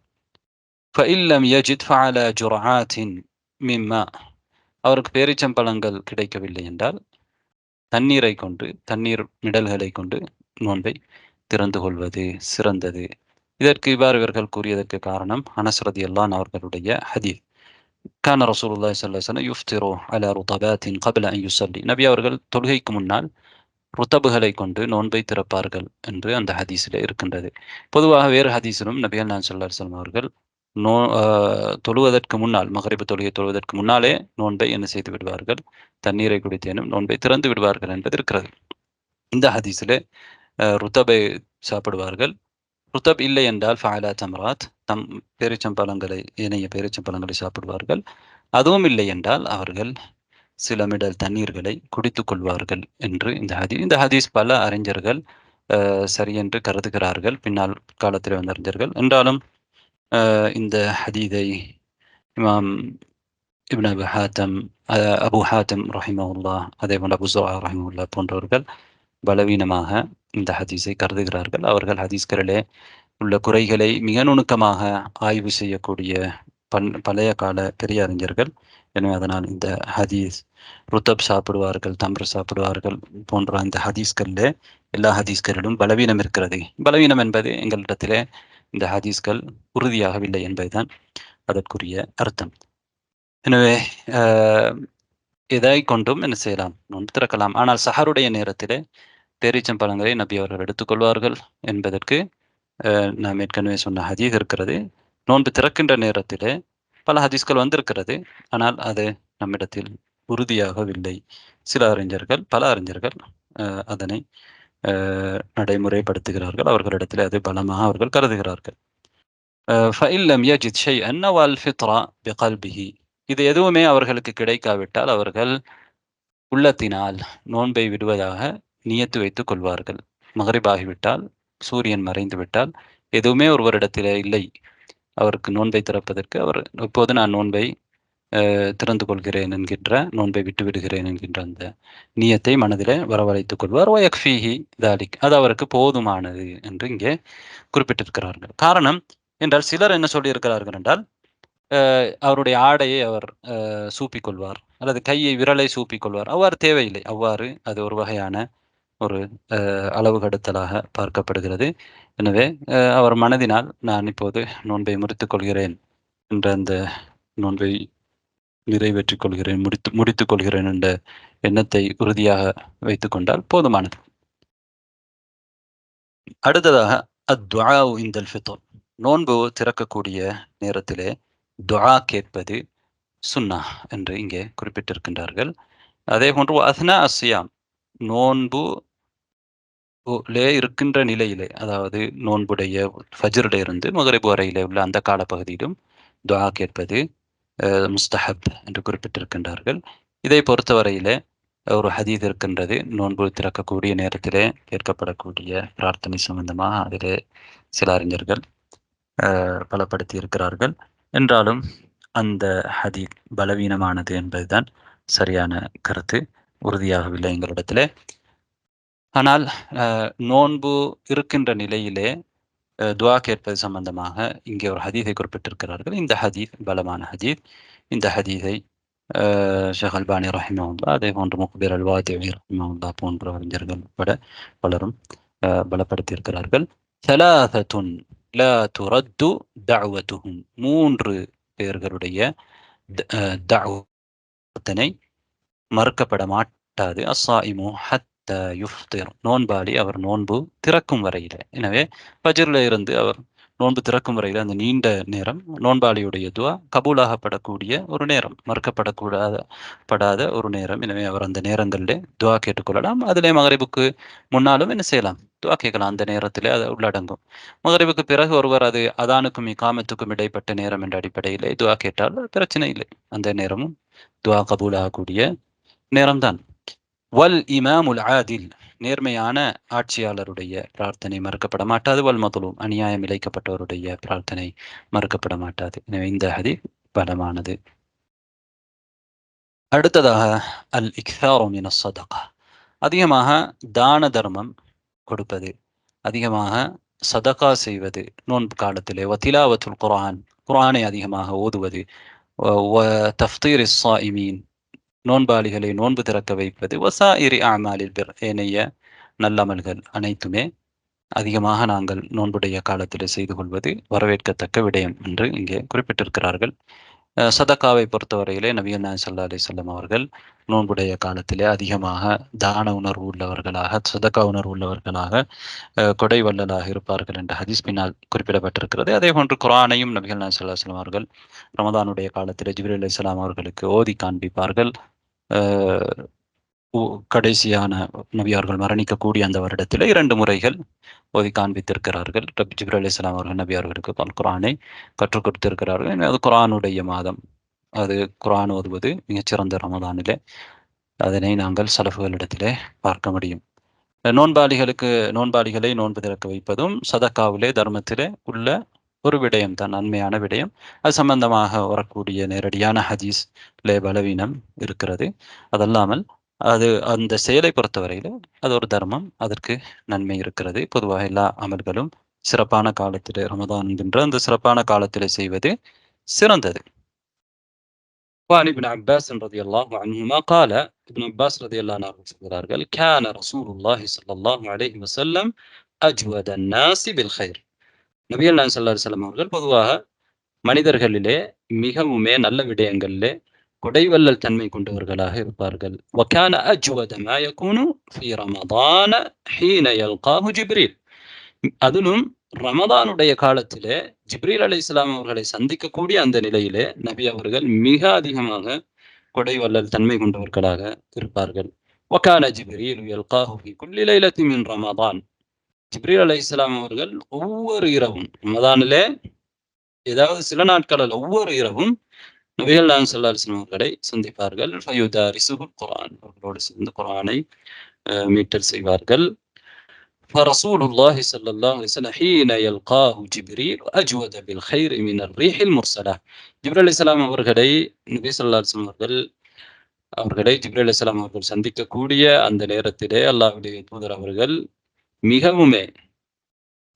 Speaker 1: ஃபஇல்லம் யஜித் ஃபஅலா ஜுர்ஆத்தின் மிம்மா. அவருக்கு பேரீச்சம்பழங்கள் கிடைக்கவில்லை என்றால் தண்ணீர் மிடல்களை கொண்டு நோன்பை திறந்து கொள்வது சிறந்தது. இதற்கு இவர்கள் கூறியதற்கு காரணம் அனஸ் ரலியல்லாஹு அன்ஹு அவர்களுடைய ஹதீஸ். கான ரசூலுல்லாஹி ஸல்லல்லாஹு அலைஹி வஸல்லம் யுஃப்திரு அலா ருதபாத்தின் கப்ல அன் யுஸல்லி. நபி அவர்கள் தொழுகைக்கு முன்னால் ருத்தபுகளை கொண்டு நோன்பை திறப்பார்கள் என்று அந்த ஹதீஸிலே இருக்கின்றது. பொதுவாக வேறு ஹதீஸிலும் நபிகள் நாயகம் ஸல்லல்லாஹு அலைஹி வஸல்லம் அவர்கள் தொழுவதற்கு முன்னால், மகரிப் தொழுகை தொழுவதற்கு முன்னாலே நோன்பை என்ன செய்து விடுவார்கள், தண்ணீரை குடித்தேனும் நோன்பை திறந்து விடுவார்கள் என்பது இருக்கிறது. இந்த ஹதீஸிலே ருத்தபை சாப்பிடுவார்கள். ருத்தப் இல்லை என்றால் ஃபஅலா தம்ராத், பேரீச்சம்பழங்களை, ஏனைய பேரீச்சம்பழங்களை சாப்பிடுவார்கள். அதுவும் இல்லை என்றால் அவர்கள் சில மிடல் தண்ணீர்களை குடித்துக் கொள்வார்கள் என்று இந்த ஹதீஸ் பல அறிஞர்கள் சரியென்று கருதுகிறார்கள். பின்னால் காலத்தில் வந்த அறிஞர்கள். என்றாலும் இந்த ஹதீதை இமாம் இப்னு அபு ஹாத்தம் ரஹிமஹுல்லாஹ், அதே போன்று அபு ஸுர்ஆ ரஹிமஹுல்லாஹ் போன்றவர்கள் பலவீனமாக இந்த ஹதீஸை கருதுகிறார்கள். அவர்கள் ஹதீஸ்களிலே உள்ள குறைகளை மிக நுணுக்கமாக ஆய்வு செய்யக்கூடிய பழைய கால பெரிய அறிஞர்கள். எனவே அதனால் இந்த ஹதீஸ் ருத்தப் சாப்பிடுவார்கள், தம்ர் சாப்பிடுவார்கள் போன்ற அந்த ஹதீஸ்களில் எல்லா ஹதீஸ்களிலும் பலவீனம் இருக்கிறது. பலவீனம் என்பது எங்களிடத்திலே இந்த ஹதீஸ்கள் உறுதியாகவில்லை என்பதுதான் அதற்குரிய அர்த்தம். எனவே எதை கொண்டும் என்ன செய்யலாம், நோன்பு திறக்கலாம். ஆனால் சஹருடைய நேரத்திலே பேரீச்சம்பழங்களை நபி அவர்கள் எடுத்துக்கொள்வார்கள் என்பதற்கு நாம் ஏற்கனவே சொன்ன ஹதீஸ் இருக்கிறது. நோன்பு திறக்கின்ற நேரத்திலே பல ஹதீஸ்கள் வந்திருக்கிறது. ஆனால் அது நம்மிடத்தில் உறுதியாகவில்லை. சில அறிஞர்கள், பல அறிஞர்கள் அதனை நடைமுறைப்படுத்துகிறார்கள். அவர்களிடத்தில் அது பலமாக அவர்கள் கருதுகிறார்கள். فإن لم يجد شيئا نوى الفطر بقلبه. இது எதுவுமே அவர்களுக்கு கிடைக்காவிட்டால் அவர்கள் உள்ளத்தினால் நோன்பை விடுவதாக நியத்து வைத்துக் கொள்வார்கள். மகரிப் ஆகிவிட்டால், சூரியன் மறைந்து விட்டால், எதுவுமே ஒருவரிடத்திலே இல்லை அவருக்கு நோன்பை திறப்பதற்கு, அவர் இப்போது நான் நோன்பை திறந்து கொள்கிறேன் என்கின்ற, நோன்பை விட்டு விடுகிறேன் என்கின்ற அந்த நியத்தை மனதிலே வரவழைத்துக் கொள்வார். வயக்ஃபீஹி தாலிக், அது அவருக்கு போதுமானது என்று இங்கே குறிப்பிட்டிருக்கிறார்கள். காரணம் என்றால் சிலர் என்ன சொல்லியிருக்கிறார்கள் என்றால், அவருடைய ஆடையை அவர் சூப்பிக் கொள்வார் அல்லது கையை விரலை சூப்பிக் கொள்வார். அவ்வாறு தேவையில்லை. அவ்வாறு அது ஒரு வகையான ஒரு அளவு கடத்தலாக பார்க்கப்படுகிறது. எனவே அவர் மனதினால் நான் இப்போது நோன்பை முறித்துக் கொள்கிறேன் என்ற அந்த நோன்பை நிறைவேற்றிக் கொள்கிறேன், முடித்துக் கொள்கிறேன் என்ற எண்ணத்தை உறுதியாக வைத்துக் கொண்டால் போதுமானது. அடுத்ததாக அத்துஆஉ இன்தல் ஃபித்ர், நோன்பு திறக்கக்கூடிய நேரத்திலே துஆ கேட்பது சுன்னா என்று இங்கே குறிப்பிட்டிருக்கின்றார்கள். அதே போன்று அஸ்னா அஸ்ஸியாம், நோன்பு இருக்கின்ற நிலையிலே, அதாவது நோன்புடைய ஃபஜ்ரிலே இருந்து மக்ரிப் வரையிலே உள்ள அந்த காலப்பகுதியிலும் துஆ கேட்பது முஸ்தஹப் என்று குறிப்பிட்டிருக்கின்றார்கள். இதை பொறுத்தவரையிலே ஒரு ஹதீஸ் இருக்கின்றது, நோன்பு திறக்கக்கூடிய நேரத்திலே கேட்கப்படக்கூடிய பிரார்த்தனை சம்பந்தமாக. அதிலே சில அறிஞர்கள் பலப்படுத்தி இருக்கிறார்கள். என்றாலும் அந்த ஹதீஸ் பலவீனமானது என்பதுதான் சரியான கருத்து, உறுதியாகவில்லை எங்களிடத்திலே. ஆனால் நோன்பு இருக்கின்ற நிலையிலே துஆ கேட்பது சம்பந்தமாக இங்கே ஒரு ஹதீஸை குறிப்பிட்டிருக்கிறார்கள். இந்த ஹதீஸ் பலமான ஹதீஸ். இந்த ஹதீஸை ஷேக் அல்பானி ரஹிமஹுல்லாஹ், அதே போன்று முக்பிர் அல்-வாதிஇ ரஹிமஹுல்லாஹ் போன்ற அறிஞர்கள் உட்பட பலரும் பலப்படுத்தியிருக்கிறார்கள். ஸலாஸத்துன் லா துரத்து தஅவத்துஹும், 3 பேர்களுடைய தஅவத்தினை மறுக்கப்பட மாட்டாது. அஸ்ஸாயிமு ஹத்தா யுஃப்திர், நோன்பாளி அவர் நோன்பு திறக்கும் வரையிலே. எனவே ஃபஜ்ரில் இருந்து அவர் நோன்பு திறக்கும் வரையில் அந்த நீண்ட நேரம் நோன்பாளியுடைய துஆ கபூலாகப்படக்கூடிய ஒரு நேரம், மறுக்கப்படக்கூடாத ஒரு நேரம். எனவே அவர் அந்த நேரங்களிலே துஆ கேட்டுக்கொள்ளலாம். அதிலே மகரிபுக்கு முன்னாலும் என்ன செய்யலாம், துஆ கேட்கலாம். அந்த நேரத்திலே அது உள்ளடங்கும். மகரிபுக்கு பிறகு ஒருவர் அது அதானுக்கும் இகாமத்துக்கும் இடைப்பட்ட நேரம் என்ற அடிப்படையிலே துஆ கேட்டால் பிரச்சனை இல்லை. அந்த நேரமும் துஆ கபூலாகக்கூடிய நேரம்தான். வல் இமாமுல் ஆதில், நேர்மையான ஆட்சியாளருடைய பிரார்த்தனை மறுக்கப்பட மாட்டாது. வல் மத்லூம், அநியாயம் இழைக்கப்பட்டவருடைய பிரார்த்தனை மறுக்கப்பட மாட்டாது. எனவே இந்த ஹதீஸ் பலமானது. அடுத்ததாக அல் இக்தாரு மினஸ் ஸதகா, அதிகமாக தான தர்மம் கொடுப்பது, அதிகமாக சதகா செய்வது நோன்பு காலத்திலே. வதிலாவத்துல் குர்ஆன், குர்ஆனை அதிகமாக ஓதுவது. தஃப்தீரிஸ் ஸாயிமீன், நோன்பாளிகளை நோன்பு திறக்க வைப்பது. வசாயிரி அமாலில் பிர், ஏனைய நல்லமல்கள் அனைத்துமே அதிகமாக நாங்கள் நோன்புடைய காலத்தில் செய்து கொள்வது வரவேற்கத்தக்க விடயம் என்று இங்கே குறிப்பிட்டிருக்கிறார்கள். சதக்காவை பொறுத்தவரையிலே நபிகள் நாயகம் ஸல்லல்லாஹு அலைஹி வஸல்லம் அவர்கள் நோன்புடைய காலத்திலே அதிகமாக தான உணர்வு உள்ளவர்களாக, சதக்கா உணர்வு உள்ளவர்களாக, கொடை வள்ளலாக இருப்பார்கள் என்ற ஹதீஸ் பின்னால் குறிப்பிடப்பட்டிருக்கிறது. அதே போன்று குர்ஆனையும் நபிகள் நாயகம் ஸல்லல்லாஹு அலைஹி வஸல்லம் அவர்கள் ரமதானுடைய காலத்திலே ஜிப்ரீல் அலைஹிஸ்ஸலாம் அவர்களுக்கு ஓதி காண்பிப்பார்கள். கடைசியான நபி அவர்கள் மரணிக்கக்கூடிய அந்த வருடத்தில் 2 முறைகள் ஓதி காண்பித்திருக்கிறார்கள். ஜிப்ரீல் அலைஹிஸ்ஸலாம் அவர்கள் நபி அவர்களுக்கு குர்ஆனை கற்றுக் கொடுத்திருக்கிறார்கள். அது குர்ஆனுடைய மாதம், அது குர்ஆன் ஓதுவது மிகச்சிறந்த ரமதானிலே அதனை நாங்கள் சலஃபுகளிடத்திலே பார்க்க முடியும். நோன்பாளிகளை நோன்பு திறக்க வைப்பதும் சதக்காவிலே, தர்மத்திலே உள்ள ஒரு விடயம் தான், நன்மையான விடயம். அது சம்பந்தமாக வரக்கூடிய நேரடியான ஹதீஸ்லே பலவீனம் இருக்கிறது. அதல்லாமல் அது அந்த செயலை பொறுத்தவரையில் அது ஒரு தர்மம், அதற்கு நன்மை இருக்கிறது. பொதுவாக எல்லா அமல்களும் சிறப்பான காலத்திலே, ரமதான் என்கின்ற அந்த சிறப்பான காலத்திலே செய்வது சிறந்தது. وعن ابن عباس رضي الله عنهما قال, ابن عباس رضي الله عنه சொல்கிறார்கள், كان رسول الله صلى الله عليه وسلم أجود الناس بالخير. நபிகள் நாயகம் ஸல்லல்லாஹு அலைஹி வஸல்லம் அவர்கள் பொதுவாக மனிதர்களிலே மிகவுமே நல்ல விடயங்களிலே கொடைவள்ளல் தன்மை கொண்டவர்களாக இருப்பார்கள். وكان أجود ما يكون في رمضان حين يلقاه جبريل. அதிலும் ரமதானுடைய காலத்திலே ஜிப்ரீல் அலைஹிஸ்ஸலாம் அவர்களை சந்திக்கக்கூடிய அந்த நிலையிலே நபி அவர்கள் மிக அதிகமாக கொடை வள்ளல் தன்மை கொண்டவர்களாக இருப்பார்கள். வகான ஜிப்ரீல் யல்காஹு ஃபி குல்லி லைலத்தின் மின் ரமதான். ஜிப்ரீல் அலைஹிஸ்ஸலாம் அவர்கள் ஒவ்வொரு இரவும் ரமதானிலே ஏதாவது சில நாட்களில் ஒவ்வொரு இரவும் நபிகள் நாயகம் ஸல்லல்லாஹு அலைஹி வஸல்லம் அவர்களை சந்திப்பார்கள். ஃபயுதாரிசுஹுல் குர்ஆன், அவர்களோடு சேர்ந்து குர்ஆனை மீட்டல் செய்வார்கள். فرسول الله صلى الله عليه وسلم حين يلقاه جبريل أجود بالخير من الريح المرسلة. ஜிப்ரீல் அலைஹிஸ்ஸலாம் அவர்களை நபி ஸல்லல்லாஹு அலைஹி வஸல்லம் அவர்களை ஜிப்ரீல் அலைஹிஸ்ஸலாம் அவர்கள் சந்திக்கக்கூடிய அந்த நேரத்திலே அல்லாஹ்வுடைய தூதர் அவர்கள் மிகவுமே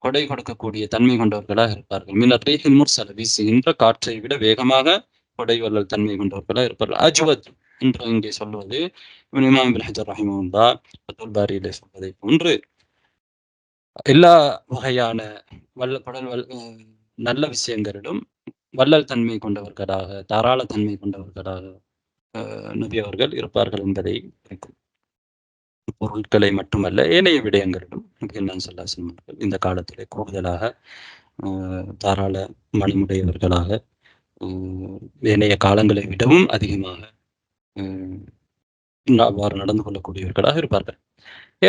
Speaker 1: கொடை கொடுக்கக்கூடிய தன்மை கொண்டவர்களாக இருப்பார்கள். மினர் ரீஹில் முர்சல, வீசுகின்ற காற்றை விட வேகமாக கொடை வள்ளல் தன்மை கொண்டவர்களாக இருப்பார்கள். அஜ்வத் என்று இங்கே சொல்வது இமாம் இப்னு ஹஜர் ரஹிமஹுல்லாஹ் ஃபத்ஹுல் பாரியிலே சொல்வதை போன்று எல்லா வகையான நல்ல விஷயங்களிலும் வள்ளல் தன்மை கொண்டவர்களாக, தாராள தன்மை கொண்டவர்களாக நபி அவர்கள் இருப்பார்கள் என்பதை குறிக்கும். பொருட்களை மட்டுமல்ல, ஏனைய விடயங்களிலும் நபிகள் நாயகம் ஸல்லல்லாஹு அலைஹி வஸல்லம் அவர்கள் இந்த காலத்திலே கூடுதலாக தாராள மனமுடையவர்களாக, ஏனைய காலங்களை விடவும் அதிகமாக அவ்வாறு நடந்து கொள்ளக்கூடியவர்களாக இருப்பார்கள்.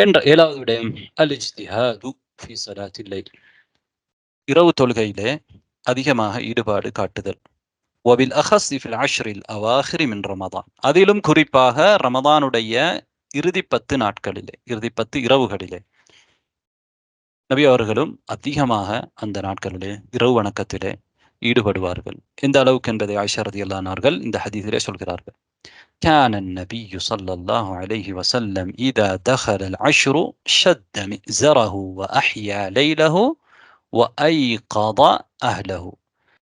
Speaker 1: என்ற 7வது விடயம் அல் இஜ்திஹாது ஃபீ ஸலாத்தில் லைல், இரவு தொழுகையிலே அதிகமாக ஈடுபாடு காட்டுதல். வபில் அஹஸ் ஃபில் அஷ்ரில் அவாஹிரி மின் ரமதான், அதிலும் குறிப்பாக ரமதானுடைய இறுதி 10 நாட்களிலே, இறுதி 10 இரவுகளிலே நபி அவர்களும் அதிகமாக அந்த நாட்களிலே இரவு வணக்கத்திலே ஈடுபடுவார்கள். எந்த அளவுக்கு என்பதை ஆயிஷா ரலியல்லாஹு அன்ஹா அவர்கள் இந்த ஹதீஸிலே சொல்கிறார்கள். كان النبي صلى الله عليه وسلم إذا دخل العشر شد مئزره وأحيا ليله وأيقظ أهله.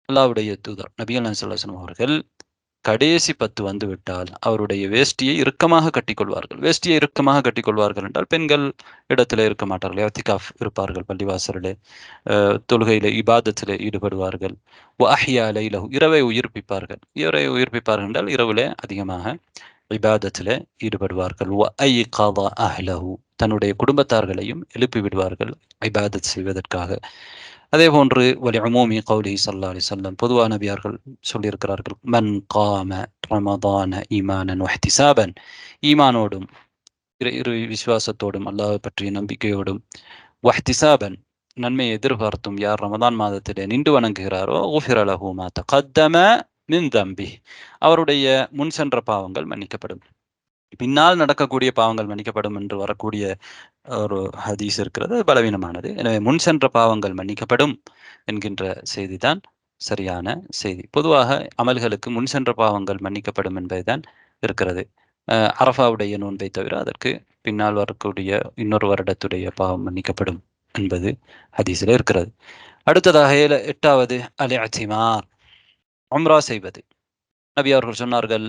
Speaker 1: அல்லாஹ்வுடைய தூதர் நபிகள் நாயகம் ஸல்லல்லாஹு அலைஹி வஸல்லம் அவர்கள் கடைசி 10 வந்து விட்டால் அவருடைய வேஷ்டியை இறுக்கமாக கட்டிக்கொள்வார்கள். வேஷ்டியை இறுக்கமாக கட்டிக்கொள்வார்கள் என்றால் பெண்கள் இடத்திலே இருக்க மாட்டார்கள், இஅ்திகாஃப் இருப்பார்கள், பள்ளிவாசலிலே தொழுகையிலே இபாதத்திலே ஈடுபடுவார்கள். வஅஹ்யா லைலஹு, இரவை உயிர்ப்பிப்பார்கள். இரவை உயிர்ப்பிப்பார்கள் என்றால் இரவிலே அதிகமாக இபாதத்திலே ஈடுபடுவார்கள். வஅய்கத அஹ்லஹு, தன்னுடைய குடும்பத்தார்களையும் எழுப்பி விடுவார்கள் இபாதத் செய்வதற்காக. அதே போன்று வலி உமூமி கௌலிஹி ஸல்லல்லாஹு அலைஹி வஸல்லம், பொதுவாக நபியார்கள் சொல்லியிருக்கிறார்கள், மன் காம ரமதான ஈமானன் வஹ்திசாபன், ஈமானோடும் விசுவாசத்தோடும் அல்லாஹ் பற்றிய நம்பிக்கையோடும், வஹ்திசாபன் நன்மையை எதிர்பார்த்தும் யார் ரமதான் மாதத்திலே நின்று வணங்குகிறாரோ, குஃபிர லஹு மா தகத்தம மின் தம்பிஹ், அவருடைய முன் சென்ற பாவங்கள் மன்னிக்கப்படும், பின்னால் நடக்கக்கூடிய பாவங்கள் மன்னிக்கப்படும் என்று வரக்கூடிய ஒரு ஹதீஸ் இருக்கிறது, அது பலவீனமானது. எனவே முன் சென்ற பாவங்கள் மன்னிக்கப்படும் என்கின்ற செய்திதான் சரியான செய்தி. பொதுவாக அமல்களுக்கு முன் சென்ற பாவங்கள் மன்னிக்கப்படும் என்பதுதான் இருக்கிறது. அரஃபாவுடைய நோன்பை தவிர அதற்கு பின்னால் வரக்கூடிய இன்னொரு வருடத்துடைய பாவம் மன்னிக்கப்படும் என்பது ஹதீஸில் இருக்கிறது. அடுத்ததாக 8வது அல் இஅ்திமார், உம்ரா செய்வது. நபி அவர்கள் சொன்னார்கள்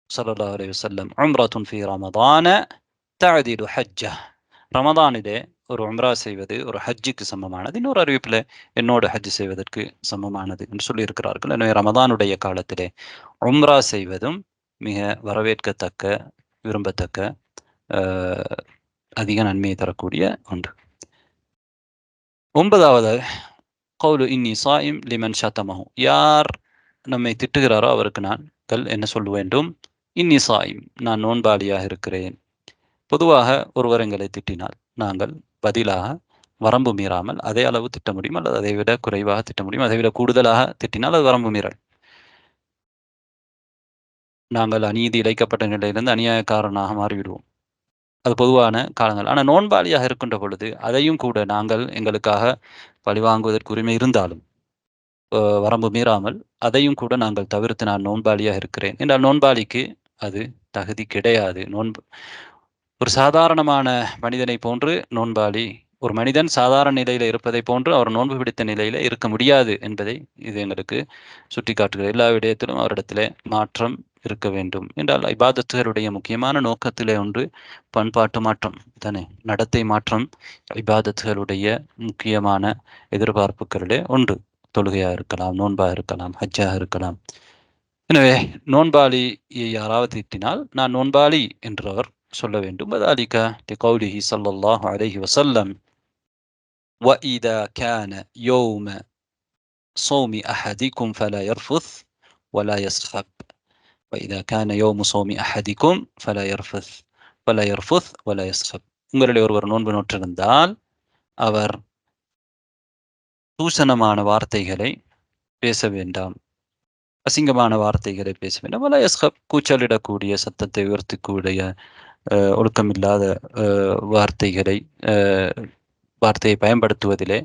Speaker 1: ஸல்லல்லாஹு அலைஹி வஸல்லம், உம்ரத்துன் ஃபீ ரமதான தஅதிலு ஹஜ்ஜஹ், ரமதானிலே ஒரு உம்ரா செய்வது ஒரு ஹஜ்ஜுக்கு சமமானது. இன்னொரு அறிவிப்பில் என்னோடு ஹஜ் செய்வதற்கு சமமானது என்று சொல்லியிருக்கிறார்கள். எனவே ரமதானுடைய காலத்திலே உம்ரா செய்வதும் மிக வரவேற்கத்தக்க, விரும்பத்தக்க, அதிக நன்மையை தரக்கூடிய ஒன்று. 9வது கௌலு இன்னி சாயிம் லிமன் ஷதமஹு, யார் நம்மை திட்டுகிறாரோ அவருக்கு நாங்கள் என்ன சொல்ல வேண்டும்? இன்னி சாயிம், நான் நோன்பாளியாக இருக்கிறேன். பொதுவாக ஒருவர் எங்களை திட்டினால் நாங்கள் பதிலாக வரம்பு மீறாமல் அதே அளவு திட்ட முடியும், அல்லது அதை விட குறைவாக திட்ட முடியும். அதை விட கூடுதலாக திட்டினால் அது வரம்பு மீறல். நாங்கள் அநீதி இழைக்கப்பட்ட நிலையிலிருந்து அநியாயக்காரனாக மாறிவிடுவோம். அது பொதுவான காலங்கள். ஆனால் நோன்பாளியாக இருக்கின்ற பொழுது அதையும் கூட நாங்கள் எங்களுக்காக பழிவாங்குவதற்கு உரிமை இருந்தாலும் வரம்பு மீறாமல் அதையும் கூட நாங்கள் தவிர்த்து நான் நோன்பாளியாக இருக்கிறேன் என்றால் நோன்பாளிக்கு அது தகுதி கிடையாது. ஒரு சாதாரணமான மனிதனை போன்று நோன்பாளி, ஒரு மனிதன் சாதாரண நிலையில இருப்பதை போன்று அவர் நோன்பு பிடித்த நிலையில இருக்க முடியாது என்பதை இது எங்களுக்கு சுட்டி காட்டுகிறது. எல்லா விடயத்திலும் அவரிடத்திலே மாற்றம் இருக்க வேண்டும் என்றால் இபாதத்துகளுடைய முக்கியமான நோக்கத்திலே ஒன்று பண்பாட்டு மாற்றம் தானே, நடத்தை மாற்றம் இபாதத்துகளுடைய முக்கியமான எதிர்பார்ப்புகளிலே ஒன்று. தொழுகையாக இருக்கலாம், நோன்பாக இருக்கலாம், ஹஜ்ஜாக இருக்கலாம். எனவே நோன்பாளியை யாராவது திட்டினால் நான் நோன்பாளி என்றவர் சொல்ல வேண்டும். வதாலிக லிகௌலிஹி ஸல்லல்லாஹு அலைஹி வஸல்லம், وَإِذَا كَانَ يَوْمَ صَوْمِ أَحَدِكُمْ فَلَا يَرْفُثْ وَلَا يَسْخَبْ وَإِذَا كَانَ يَوْمُ صَوْمِ أَحَدِكُمْ فَلَا يَرْفُثْ وَلَا يَسْخَبْ உங்களில் ஒருவர் நோன்பு நோற்றிருந்தால் அவர் தூஷணமான வார்த்தைகளை பேச வேண்டாம், அசிங்கமான வார்த்தைகளை பேச வேண்டாம். வலா யஸ்கப், கூச்சலிடக்கூடிய, சத்தத்தை உயர்த்தக்கூடிய, ஒழுக்கமில்லாத வார்த்தைகளை வார்த்தையை பயன்படுத்துவதிலே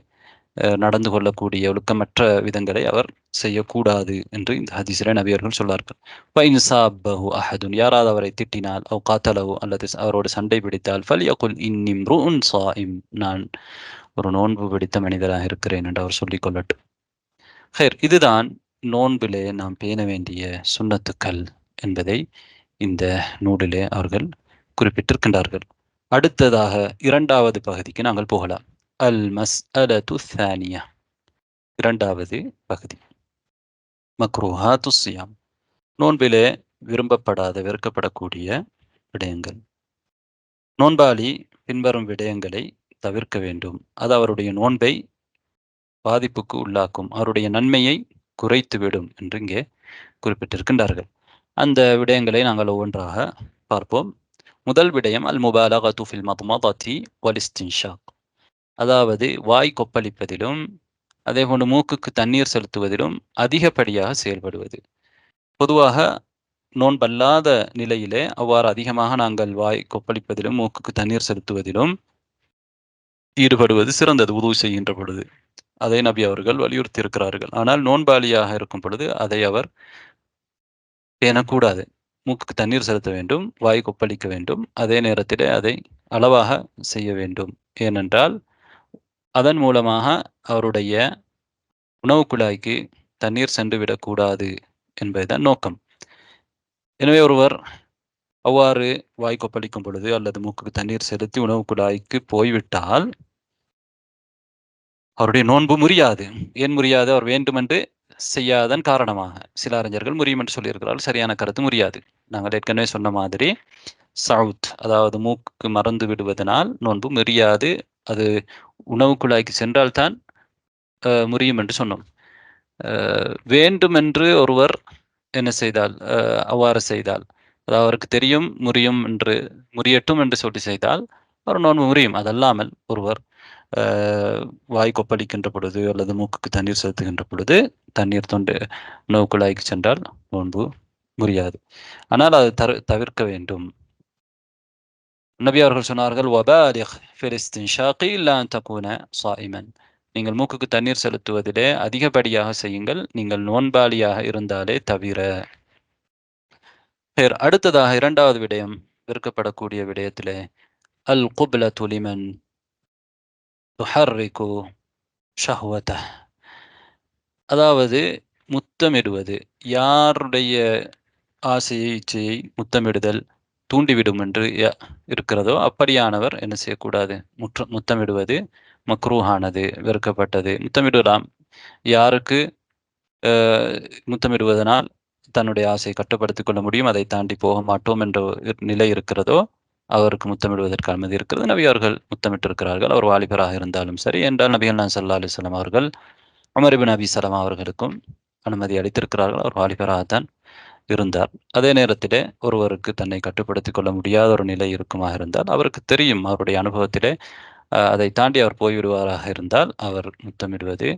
Speaker 1: நடந்து கொள்ளக்கூடிய ஒழுக்கமற்ற விதங்களை அவர் செய்யக்கூடாது என்று இந்த ஹதீஸிலே நபி அவர்கள் சொன்னார்கள். ஃபைன் சாப்பஹு அஹதுன், யாராவது அவரை திட்டினால், அவ் காத்தலஹு, அல்லது அவரோடு சண்டை பிடித்தால், ஃபல்யகுல் இன்னி இம்ருஉன் ஸாயிம், நான் ஒரு நோன்பு பிடித்த மனிதராக இருக்கிறேன் என்று அவர் சொல்லிக் கொள்ளட்டும். ஹைர், இதுதான் நோன்பிலே நாம் பேண வேண்டிய சுன்னத்துக்கள் என்பதை இந்த நூலிலே அவர்கள் குறிப்பிட்டிருக்கின்றார்கள். அடுத்ததாக இரண்டாவது பகுதிக்கு நாங்கள் போகலாம். அல் மஸ்அலத்து ஸானியா, இரண்டாவது பகுதி. மக்ரூஹாத்து ஸியாம், நோன்பிலே விரும்பப்படாத, வெறுக்கப்படக்கூடிய விடயங்கள். நோன்பாளி பின்வரும் விடயங்களை தவிர்க்க வேண்டும். அது அவருடைய நோன்பை பாதிப்புக்கு உள்ளாக்கும், அவருடைய நன்மையை குறைத்துவிடும் என்று இங்கே குறிப்பிட்டிருக்கின்றார்கள். அந்த விடயங்களை நாங்கள் ஒவ்வொன்றாக பார்ப்போம். முதல் விடயம் அல் முபாலகத்து ஃபில் மத்மதத்தி வல் இஸ்தின்ஷாக், அதாவது வாய் கொப்பளிப்பதிலும் அதேபோன்று மூக்குக்கு தண்ணீர் செலுத்துவதிலும் அதிகப்படியாக செயல்படுவது. பொதுவாக நோன்பல்லாத நிலையிலே அவ்வாறு அதிகமாக நாங்கள் வாய் கொப்பளிப்பதிலும் மூக்குக்கு தண்ணீர் செலுத்துவதிலும் ஈடுபடுவது சிறந்தது உது செய்கின்ற பொழுது. அதை நபி அவர்கள் வலியுறுத்தி இருக்கிறார்கள். ஆனால் நோன்பாளியாக இருக்கும் பொழுது அதை அவர் பேணக்கூடாது. மூக்குக்கு தண்ணீர் செலுத்த வேண்டும், வாய் கொப்பளிக்க வேண்டும், அதே நேரத்திலே அதை அளவாக செய்ய வேண்டும். ஏனென்றால் அதன் மூலமாக அவருடைய உணவு குழாய்க்கு தண்ணீர் சென்று விடக்கூடாது என்பதுதான் நோக்கம். எனவே ஒருவர் அவ்வாறு வாய் கொப்பளிக்கும் பொழுது அல்லது மூக்குக்கு தண்ணீர் செலுத்தி உணவு குழாய்க்கு போய்விட்டால் அவருடைய நோன்பு முறியாது. ஏன் முறியாது? அவர் வேண்டுமென்று செய்யாதன் காரணமாக. சில அறிஞர்கள் முறியும் என்று சொல்லியிருக்கிறார்கள். சரியான கருத்து முறியாது. நாங்கள் ஏற்கனவே சொன்ன மாதிரி சவுத், அதாவது மூக்கு மறந்து விடுவதனால் நோன்பு முறியாது. அது உணவு குழாய்க்கு சென்றால்தான் முறியும் என்று சொன்னோம். வேண்டுமென்று ஒருவர் என்ன செய்தால், அவ்வாறு செய்தால், அதாவது அவருக்கு தெரியும் முறியும் என்று, முறியட்டும் என்று சொல்லி செய்தால் அவர் நோன்பு முறியும். அதல்லாமல் ஒருவர் வாய் கொப்பளிக்கின்ற பொழுது அல்லது மூக்குக்கு தண்ணீர் செலுத்துகின்ற பொழுது தண்ணீர் தொண்டு உணவு குழாய்க்கு சென்றால் நோன்பு முறியாது. ஆனால் அது தவிர்க்க வேண்டும். நபி அவர்கள் சொன்னார்கள், வபாலிக் ஃபில் இஸ்தின்ஷாகி இல்லா அன் தகூன ஸாயிமன், நீங்கள் மூக்குக்கு தண்ணீர் செலுத்துவதிலே அதிகப்படியாக செய்யுங்கள், நீங்கள் நோன்பாளியாக இருந்தாலே தவிர. அடுத்ததாக இரண்டாவது விடயம், வெறுக்கப்படக்கூடிய விடயத்திலே அல் குப்லத்து லிமன் துஹர்ரிகு ஷஹ்வதஹ், அதாவது முத்தமிடுவது, யாருடைய ஆசையை இச்சையை முத்தமிடுதல் தூண்டிவிடும் என்று இருக்கிறதோ அப்படியானவர் என்ன செய்யக்கூடாது? முத்தமிடுவது மக்ரூஹானது, வெறுக்கப்பட்டது. முத்தமிடலாம். யாருக்கு முத்தமிடுவதனால் தன்னுடைய ஆசையை கட்டுப்படுத்திக் கொள்ள முடியும், அதை தாண்டி போக மாட்டோம் என்ற நிலை இருக்கிறதோ அவருக்கு முத்தமிடுவதற்கு அனுமதி இருக்கிறது. நபி அவர்கள் முத்தமிட்டிருக்கிறார்கள். அவர் வாலிபராக இருந்தாலும் சரி. என்றால் நபிகள் நாயகம் ஸல்லல்லாஹு அலைஹி வஸல்லம் அவர்கள் உமர் இப்னு அபி ஸலமா அவர்களுக்கும் அனுமதி அளித்திருக்கிறார்கள். அவர் வாலிபராகத்தான் இருந்தார். அதே நேரத்திலே ஒருவருக்கு தன்னை கட்டுப்படுத்திக் கொள்ள முடியாத ஒரு நிலை இருக்குமாக இருந்தால், அவருக்கு தெரியும், அவருடைய அனுபவத்திலே அதை தாண்டி அவர் போய்விடுவாராக இருந்தால் அவர் முத்தமிடுவது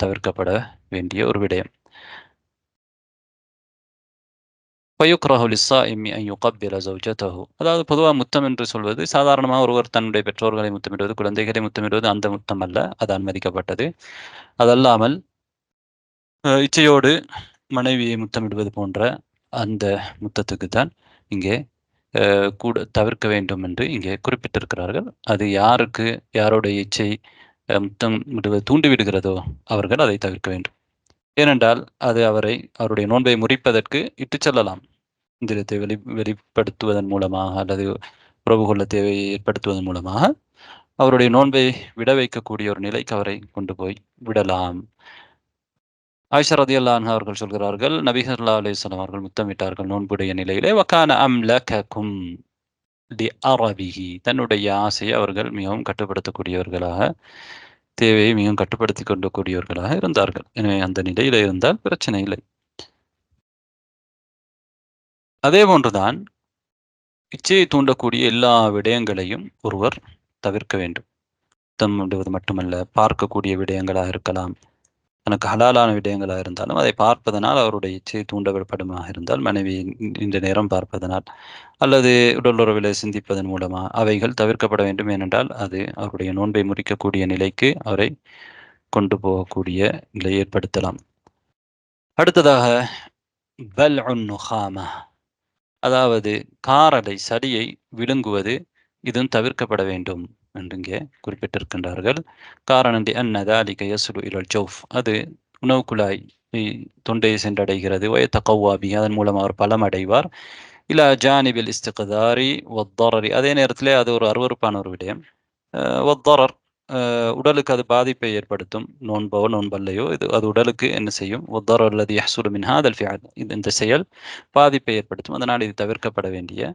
Speaker 1: தவிர்க்கப்பட வேண்டிய ஒரு விடயம். ஃபயுக்ரஹு லிஸ்ஸாயிமி அன் யுகப்பில ஸௌஜதஹு, அதாவது பொதுவாக முத்தம் என்று சொல்வது சாதாரணமாக ஒருவர் தன்னுடைய பெற்றோர்களை முத்தமிடுவது, குழந்தைகளை முத்தமிடுவது, அந்த முத்தம் அல்ல, அது அனுமதிக்கப்பட்டது. அதல்லாமல் இச்சையோடு மனைவியை முத்தமிடுவது போன்ற அந்த முத்தத்துக்கு தான் இங்கே கூட தவிர்க்க வேண்டும் என்று இங்கே குறிப்பிட்டிருக்கிறார்கள். அது யாருக்கு யாருடைய இச்சை முத்தமிடுவது தூண்டிவிடுகிறதோ அவர்கள் அதை தவிர்க்க வேண்டும். ஏனென்றால் அது அவருடைய நோன்பை முறிப்பதற்கு இட்டுச் செல்லலாம். இந்திரியத்தை வெளிப்படுத்துவதன் மூலமாக அல்லது உறவு கொள்ள தேவையை ஏற்படுத்துவதன் மூலமாக அவருடைய நோன்பை விட வைக்கக்கூடிய ஒரு நிலைக்கு அவரை கொண்டு போய் விடலாம். ஆயிஷா ரலியல்லாஹு அன்ஹா அவர்கள் சொல்கிறார்கள், நபி ஸல்லல்லாஹு அலைஹி வஸல்லம் அவர்கள் முத்தமிட்டார்கள் நோன்புடைய நிலையிலே, வகான அம்லககும், லி அரபிஹி, தன்னுடைய ஆசையை அவர்கள் மிகவும் கட்டுப்படுத்தக்கூடியவர்களாக, தேவையை மிகவும் கட்டுப்படுத்தி கொள்ளக்கூடியவர்களாக இருந்தார்கள். எனவே அந்த நிலையில இருந்தால் பிரச்சனை இல்லை. அதே போன்றுதான் இச்சையை தூண்டக்கூடிய எல்லா விடயங்களையும் ஒருவர் தவிர்க்க வேண்டும். முத்தமிடுவது மட்டுமல்ல, பார்க்கக்கூடிய விடயங்களாக இருக்கலாம். தனக்கு ஹலாலான விடயங்களாக இருந்தாலும் அதை பார்ப்பதனால் அவருடைய இச்சை தூண்டப்படுமாக இருந்தால், மனைவி இந்த நேரம் பார்ப்பதனால் அல்லது உடலுறவிலே சிந்திப்பதன் மூலமா அவைகள் தவிர்க்கப்பட வேண்டும். ஏனென்றால் அது அவருடைய நோன்பை முறிக்கக்கூடிய நிலைக்கு அவரை கொண்டு போகக்கூடிய நிலை ஏற்படுத்தலாம். அடுத்ததாக பல்உன் நுகாமா, அதாவது காரலை, சளியை விழுங்குவது, இதுவும் தவிர்க்கப்பட வேண்டும் என்று இங்கே குறிப்பிட்டிருக்கின்றார்கள். காரணம் அன்ன தாலிக யஸ்லு இலல் ஜௌஃப், அது உணவு குழாய் தொண்டையை சென்றடைகிறது. வயத்தகவ்வா பிஹி, அதன் மூலம் அவர் பலம் அடைவார். இலா ஜானிபில் இஸ்திக்தாரி வத்தரரி, அதே நேரத்திலே அது ஒரு அருவருப்பான ஒரு விடயம். வத்தரர், உடலுக்கு அது பாதிப்பை ஏற்படுத்தும். நோன்போ நோன்பல்லையோ இது அது உடலுக்கு என்ன செய்யும்? வத்தரர் அல்லது யஹ்சுலு மின் ஹாதல் ஃபிஅல், இந்த செயல் பாதிப்பை ஏற்படுத்தும். அதனால் இது தவிர்க்கப்பட வேண்டிய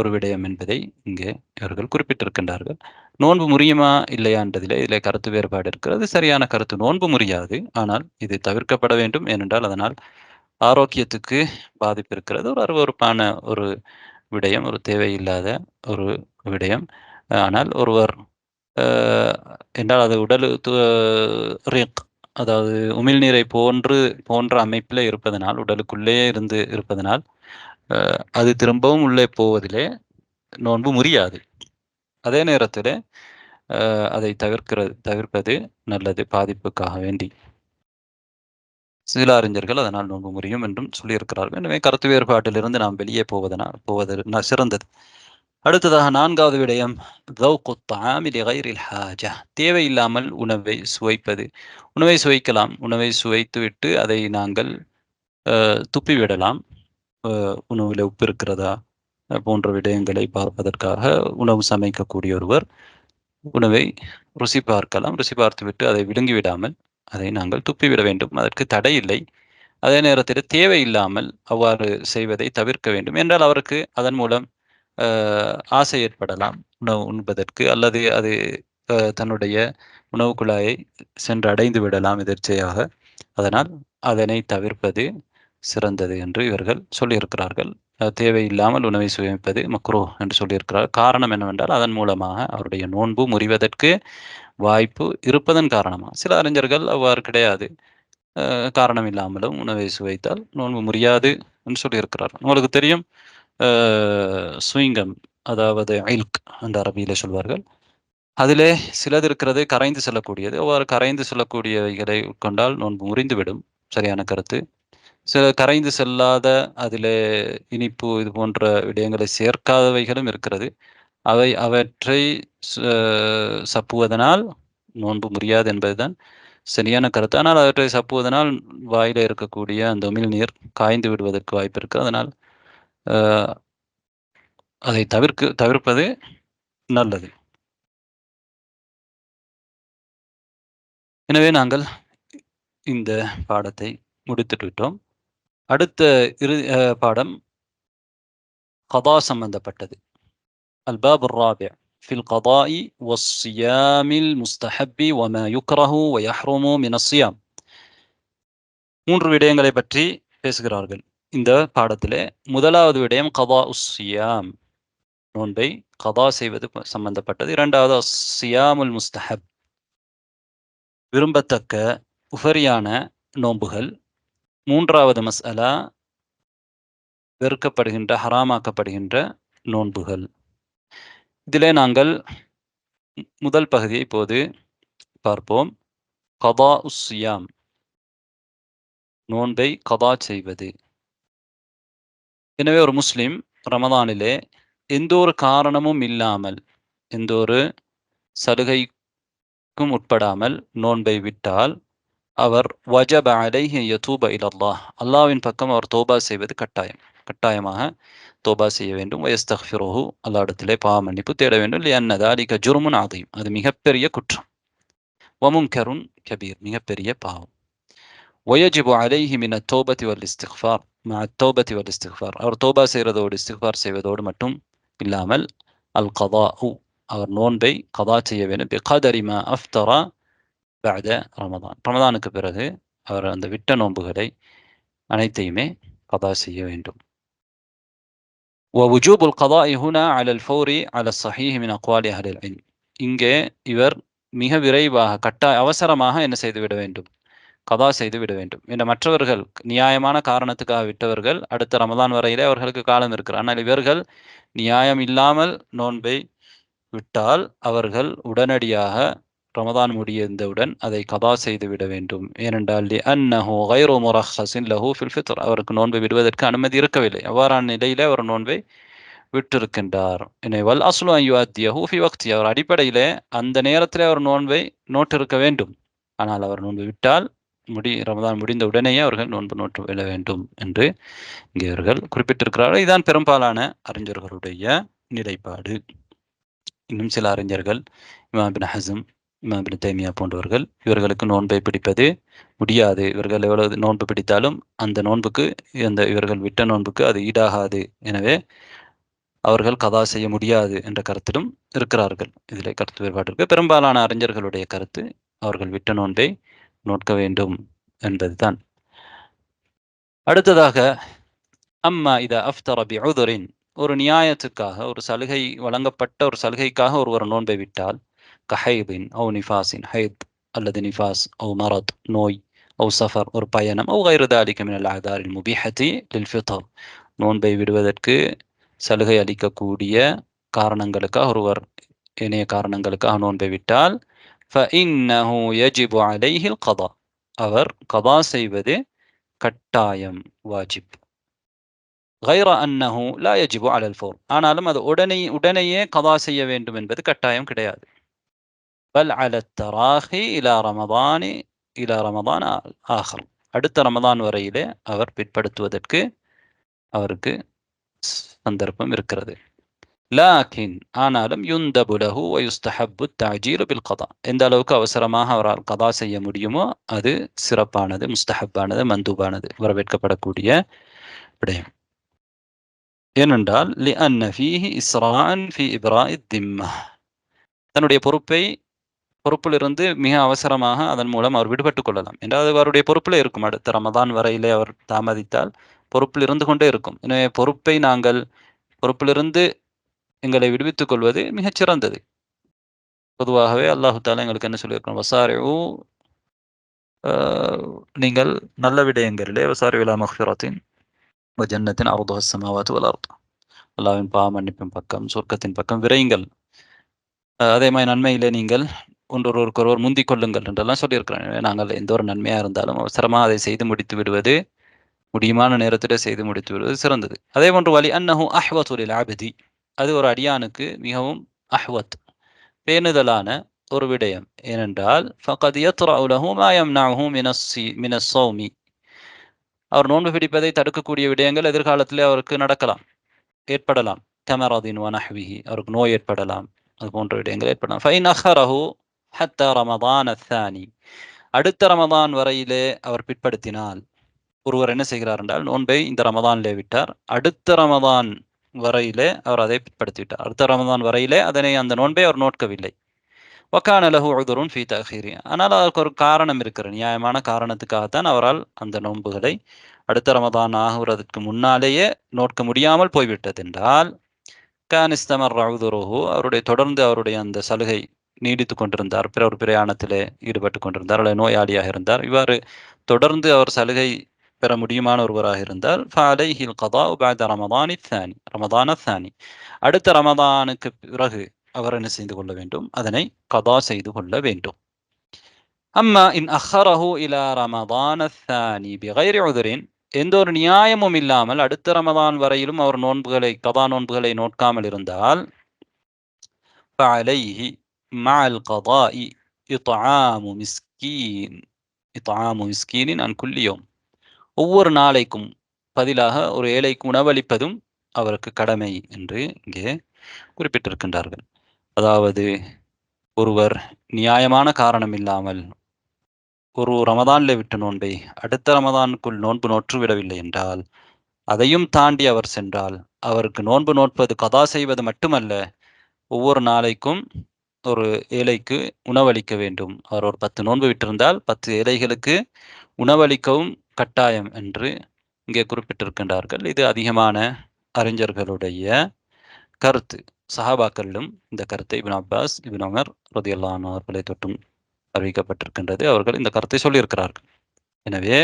Speaker 1: ஒரு விடயம் என்பதை இங்கே இவர்கள் குறிப்பிட்டிருக்கின்றார்கள். நோன்பு முறியுமா இல்லையா என்றதிலே இதிலே கருத்து வேறுபாடு இருக்கிறது. சரியான கருத்து நோன்பு முறியாது, ஆனால் இது தவிர்க்கப்பட வேண்டும். ஏனென்றால் அதனால் ஆரோக்கியத்துக்கு பாதிப்பு இருக்கிறது. ஒரு அருவருப்பான ஒரு விடயம், ஒரு தேவையில்லாத ஒரு விடயம். ஆனால் ஒருவர் என்றால் அது உடல் ரிக், அதாவது உமிழ்நீரை போன்ற அமைப்பில் இருப்பதனால், உடலுக்குள்ளே இருந்து இருப்பதனால் அது திரும்பவும் உள்ளே போவதிலே நோன்பு முறியாது. அதே நேரத்தில் அதை தவிர்ப்பது நல்லது, பாதிப்புக்காக வேண்டி. சில அறிஞர்கள் அதனால் நோன்பு முறியும் என்றும் சொல்லியிருக்கிறார்கள். எனவே கருத்து வேறுபாட்டிலிருந்து நாம் வெளியே போவது சிறந்தது. அடுத்ததாக 4வது விடயம் ذوق الطعام لغير الحاجة، தேவையில்லாமல் உணவை சுவைப்பது. உணவை சுவைக்கலாம், உணவை சுவைத்துவிட்டு அதை நாங்கள் துப்பிவிடலாம். உணவில் உப்பு இருக்கிறதா போன்ற விடயங்களை பார்ப்பதற்காக உணவு சமைக்கக்கூடிய ஒருவர் உணவை ருசி பார்க்கலாம். ருசி பார்த்துவிட்டு அதை விழுங்கிவிடாமல் அதை நாங்கள் துப்பிவிட வேண்டும். அதற்கு தடை இல்லை. அதே நேரத்தில் தேவையில்லாமல் அவ்வாறு செய்வதை தவிர்க்க வேண்டும். என்றால் அவருக்கு அதன் மூலம் ஆசை ஏற்படலாம் உணவு உண்பதற்கு, அல்லது அது தன்னுடைய உணவு குழாயை சென்று அடைந்து விடலாம் எதிர்ச்சையாக. அதனால் அதனை தவிர்ப்பது சிறந்தது என்று இவர்கள் சொல்லியிருக்கிறார்கள். தேவையில்லாமல் உணவை சுவைப்பது மக்ரூ என்று சொல்லியிருக்கிறார். காரணம் என்னவென்றால் அதன் மூலமாக அவருடைய நோன்பு முறிவதற்கு வாய்ப்பு இருப்பதன் காரணமாக. சில அறிஞர்கள் அவ்வாறு கிடையாது, காரணம் இல்லாமலும் உணவை சுவைத்தால் நோன்பு முறியாது என்று சொல்லியிருக்கிறார்கள். உங்களுக்கு தெரியும், சுயிங்கம், அதாவது ஐல்க் என்று அரபியிலே சொல்வார்கள். அதிலே சிலது இருக்கிறது கரைந்து செல்லக்கூடியது. அவ்வாறு கரைந்து செல்லக்கூடியவைகளை உட்கொண்டால் நோன்பு முறிந்துவிடும். சரியான கருத்து. சில கரைந்து செல்லாத, அதிலே இனிப்பு இது போன்ற விடயங்களை சேர்க்காதவைகளும் இருக்கிறது. அவற்றை சப்புவதனால் நோன்பு முறியாது என்பதுதான் சரியான கருத்து. ஆனால் அவற்றை சப்புவதனால் வாயில இருக்கக்கூடிய அந்த உமிழ்நீர் காய்ந்து விடுவதற்கு வாய்ப்பு இருக்கு. அதனால் அதை தவிர்ப்பது நல்லது. எனவே நாங்கள் இந்த பாடத்தை முடித்துட்டு விட்டோம். அடுத்த பாடம் கதா சம்பந்தப்பட்டது. الباب الرابع في القضاء والصيام المستحب وما يكره ويحرم من الصيام. 3 விடயங்களை பற்றி பேசுகிறார்கள் இந்த பாடத்திலே. முதலாவது விடயம் கதா உஸ்ஸியாம், நோன்பை கதா செய்வது சம்பந்தப்பட்டது. 2வது சியாமுல் முஸ்தஹப், விரும்பத்தக்க உஃபரியான நோன்புகள். 3வது மஸ்அலா வெறுக்கப்படுகின்ற, ஹராமாக்கப்படுகின்ற நோன்புகள். இதிலே நாங்கள் முதல் பகுதியை இப்போது பார்ப்போம். கதா உஸ்ஸியாம், நோன்பை கதா செய்வது. எனவே ஒரு முஸ்லிம் ரமதானிலே எந்த ஒரு காரணமும் இல்லாமல், எந்த ஒரு சலுகைக்கும் உட்படாமல் நோன்பை விட்டால் அவர் வஜப அலைஹி யதூப இலல்லாஹ், அல்லாஹ்வின் பக்கம் அவர் தௌபா செய்வது கட்டாயமாக தௌபா செய்ய வேண்டும். வயஸ்தக்ஃபிருஹு, அல்லாஹ்விடத்திலே பாவ மன்னிப்பு தேட வேண்டும். லிஅன்ன தாலிக ஜுர்முன் அதீம், அது மிகப்பெரிய குற்றம். வமுன்கருன் கபீர், மிகப்பெரிய பாவம். வயஜிபு அலைஹி மின தௌபதி வல் இஸ்திக்ஃபார் மஅ தௌபதி வல் இஸ்திக்ஃபார், அவர் தௌபா செய்வதோடு இஸ்திக்ஃபார் செய்வதோடு மட்டும் இல்லாமல் அல் கதாஉ, அவர் நோன்பை கதா செய்ய வேண்டும். பிகதரி மா அஃப்தர பஅத ரமதான், ரமதானுக்கு பிறகு அவர் அந்த விட்ட நோன்புகளை அனைத்தையுமே கதா செய்ய வேண்டும். ووجوب القضاء هنا على الفور على الصحيح من أقوال أهل العلم. இங்கே இவர் மிக விரைவாக அவசரமாக என்ன செய்துவிட வேண்டும், கதா செய்து விட வேண்டும். என்ற மற்றவர்கள் நியாயமான காரணத்துக்காக விட்டவர்கள் அடுத்த ரமதான் வரையிலே அவர்களுக்கு காலம் இருக்கிறது. ஆனால் இவர்கள் நியாயம் இல்லாமல் நோன்பை விட்டால் அவர்கள் உடனடியாக ரமதான் முடிந்தவுடன் அதை கதா செய்து விட வேண்டும். ஏனென்றால் லிஅன்னஹு கைரு முரஹஸின் லஹு ஃபில் ஃபித்ர், அவருக்கு நோன்பை விடுவதற்கு அனுமதி இருக்கவில்லை. அவ்வாறான நிலையிலே அவர் நோன்பை விட்டிருக்கின்றார். எனவே வல் அஸ்லு அன் யுஅத்தியஹு ஃபி வக்தி, அவர் அடிப்படையிலே அந்த நேரத்திலே அவர் நோன்பை நோட்டிருக்க வேண்டும். ஆனால் அவர் நோன்பு விட்டால் ரமதான் முடிந்த உடனேயே அவர்கள் நோன்பு நோட்டு விட வேண்டும் என்று இங்கே அவர்கள் குறிப்பிட்டிருக்கிறார்கள். இதுதான் பெரும்பாலான அறிஞர்களுடைய நிலைப்பாடு. இன்னும் சில அறிஞர்கள், இமாம் இப்னு ஹஸம், இமாம் இப்னு தைமியா போன்றவர்கள், இவர்களுக்கு நோன்பை பிடிப்பது முடியாது, இவர்கள் எவ்வளவு நோன்பு பிடித்தாலும் அந்த நோன்புக்கு இவர்கள் விட்ட நோன்புக்கு அது ஈடாகாது, எனவே அவர்கள் கதா செய்ய முடியாது என்ற கருத்திலும் இருக்கிறார்கள். இதில் கருத்து வேறுபாடு இருக்கு. பெரும்பாலான அறிஞர்களுடைய கருத்து அவர்கள் விட்ட நோன்பை நோட்க வேண்டும் என்பதுதான். அடுத்ததாக, அம்மா இதா அஃப்தர பிஉதுரின், ஒரு நியாயத்துக்காக, ஒரு சலுகை வழங்கப்பட்ட ஒரு சலுகைக்காக ஒருவர் நோன்பை விட்டால், கஹைதின் அவு நிஃபாஸின், ஹைத் அல்லது நிஃபாஸ், அவு மரத் நோய், அவு சஃபர் ஒரு பயணம், அவு கைரு தாலிக மினல் அஅதாரில் முபீஹத்தி லில் ஃபித்ர், நோன்பை விடுவதற்கு சலுகை அளிக்கக்கூடிய காரணங்களுக்காக ஒருவர் இணைய காரணங்களுக்காக நோன்பை விட்டால், ஃபஇன்னஹு யஜிபு அலைஹில் கதா, அவர் கதா செய்வது கட்டாயம், வாஜிப். கைர அன்னஹு லா யஜிபு அலல் ஃபௌர், ஆனாலும் அது உடனேயே கதா செய்ய வேண்டும் என்பது கட்டாயம் கிடையாது. பல் அலத் தராஹி இலா ரமதான் ஆஹர், அடுத்த ரமதான் வரையிலே அவர் பிற்படுத்துவதற்கு அவருக்கு சந்தர்ப்பம் இருக்கிறது. லாக்கின், ஆனாலும் யுந்தபு லஹு வ யுஸ்தஹப்பு தஅஜீலு பில் கதா, எந்த அளவுக்கு அவசரமாக அவரால் கதா செய்ய முடியுமோ அது சிறப்பானது, முஸ்தஹப்பானது, மந்தூபானது, வரவேற்கப்படக்கூடிய விடயம். ஏனென்றால் லிஅன்ன ஃபீஹி இஸ்ராஅன் ஃபீ இப்ராஇத் திம்ம, தன்னுடைய பொறுப்பிலிருந்து மிக அவசரமாக அதன் மூலம் அவர் விடுபட்டுக் கொள்ளலாம் என்றால் அது அவருடைய பொறுப்பில் இருக்கும். அடுத்த ரமதான் வரையிலே அவர் தாமதித்தால் பொறுப்பில் இருந்து கொண்டே இருக்கும். எனவே பொறுப்பிலிருந்து எங்களை விடுவித்துக் கொள்வது மிகச் சிறந்தது. பொதுவாகவே அல்லாஹு தஆலா எங்களுக்கு என்ன சொல்லியிருக்கிறோம், வசாரிஉ, நீங்கள் நல்ல விடயங்களிலே வசாரிஉ இலா மக்ஃபிரத்தின் வ ஜன்னத்தின் அர்துஹா ஸமாவாத்து வல் அர்த், அல்லாஹ்வின் பாவ மன்னிப்பின் பக்கம், சொர்க்கத்தின் பக்கம் விரையுங்கள். அதே மாதிரி நன்மையிலே நீங்கள் ஒருவருக்கொருவர் முந்திக் கொள்ளுங்கள் என்றெல்லாம் சொல்லியிருக்கிறேன். நாங்கள் எந்த ஒரு நன்மையாக இருந்தாலும் அவசரமாக அதை செய்து முடித்து விடுவது, முடியுமான நேரத்திலே செய்து முடித்து விடுவது சிறந்தது. அதே போன்று வலி அன்னஹு அஹ்வத்து லில் அப்தி, அது ஒரு அடியானுக்கு மிகவும் அஹ்வத், பேணுதலான ஒரு விடயம். ஏனென்றால் ஃபகத் யத்ரஉ லஹு மா யம்னஉஹு மினஸ் ஸௌமி, அவர் நோன்பு பிடிப்பதை தடுக்கக்கூடிய விடயங்கள் எதிர்காலத்திலே அவருக்கு ஏற்படலாம். கமரதின் வ நஹ்விஹி, அவருக்கு நோய் ஏற்படலாம், அது போன்ற விடயங்கள் ஏற்படலாம். ஃபைன் அஹரஹு ஹத்தா ரமதான் அத்தானி, அடுத்த ரமதான் வரையிலே அவர் பிற்படுத்தினால், ஒருவர் என்ன செய்கிறார் என்றால் நோன்பை இந்த ரமதானிலே விட்டார், அடுத்த ரமதான் வரையிலே அவர் அதை பிற்படுத்தி விட்டார், அடுத்த ரமதான் வரையிலே அந்த நோன்பை அவர் நோட்கவில்லை. வகான லஹு உதுருன் ஃபீ தஅഖீரி, ஆனால் அதற்கு ஒரு காரணம் இருக்கிறது, நியாயமான காரணத்துக்காகத்தான் அவரால் அந்த நோன்புகளை அடுத்த ரமதான் ஆகுவதற்கு முன்னாலேயே நோட்க முடியாமல் போய்விட்டது என்றால், கான் இஸ்தமர்ர உதுருஹு, தொடர்ந்து அவருடைய அந்த சலுகை நீடித்து கொண்டிருந்தார், ஒரு பிரயாணத்திலே ஈடுபட்டு கொண்டிருந்தார், அல்லது நோயாளியாக இருந்தார், இவ்வாறு தொடர்ந்து அவர் சலுகை பெற முடியுமான ஒருவராக இருந்தால், ஃபஅலைஹில் கதாஉ பஅத ரமதான் அத்தானி, அடுத்த ரமதானுக்கு பிறகு அவர் என்ன செய்து கொள்ள வேண்டும், அதனை கதா செய்து கொள்ள வேண்டும். அம்மா இன் அஹ்ரஹு இலா ரமதான் அத்தானி பிகைரி உதுரின், எந்த ஒரு நியாயமும் இல்லாமல் அடுத்த ரமதான் வரையிலும் அவர் கதா நோன்புகளை நோட்காமல் இருந்தால், ஃபஅலைஹி மஅல் கதாஇ இத்ஆமு மிஸ்கீனின் அன் குல்லி யௌம், ஒவ்வொரு நாளைக்கும் பதிலாக ஒரு ஏழைக்கு உணவளிப்பதும் அவருக்கு கடமை என்று இங்கே குறிப்பிட்டிருக்கின்றார்கள். அதாவது ஒருவர் நியாயமான காரணம் இல்லாமல் ஒரு ரமதானிலே விட்ட நோன்பை அடுத்த ரமதானுக்குள் நோன்பு நோற்றுவிடவில்லை என்றால், அதையும் தாண்டி அவர் சென்றால் அவருக்கு நோன்பு நோட்பது கதா செய்வது மட்டுமல்ல, ஒவ்வொரு நாளைக்கும் ஒரு ஏழைக்கு உணவளிக்க வேண்டும். அவர் ஒரு 10 நோன்பு விட்டிருந்தால் 10 ஏழைகளுக்கு உணவளிக்கவும் கட்டாயம் என்று இங்கே குறிப்பிட்டிருக்கின்றார்கள். இது அதிகமான அறிஞர்களுடைய கருத்து. சஹாபாக்களிலும் இந்த கருத்தை இப்னு அப்பாஸ், இப்னு உமர் ரலியல்லாஹு அன்ஹு அவர்களை தொட்டும் அறிவிக்கப்பட்டிருக்கின்றது. அவர்கள் இந்த கருத்தை சொல்லியிருக்கிறார்கள். எனவே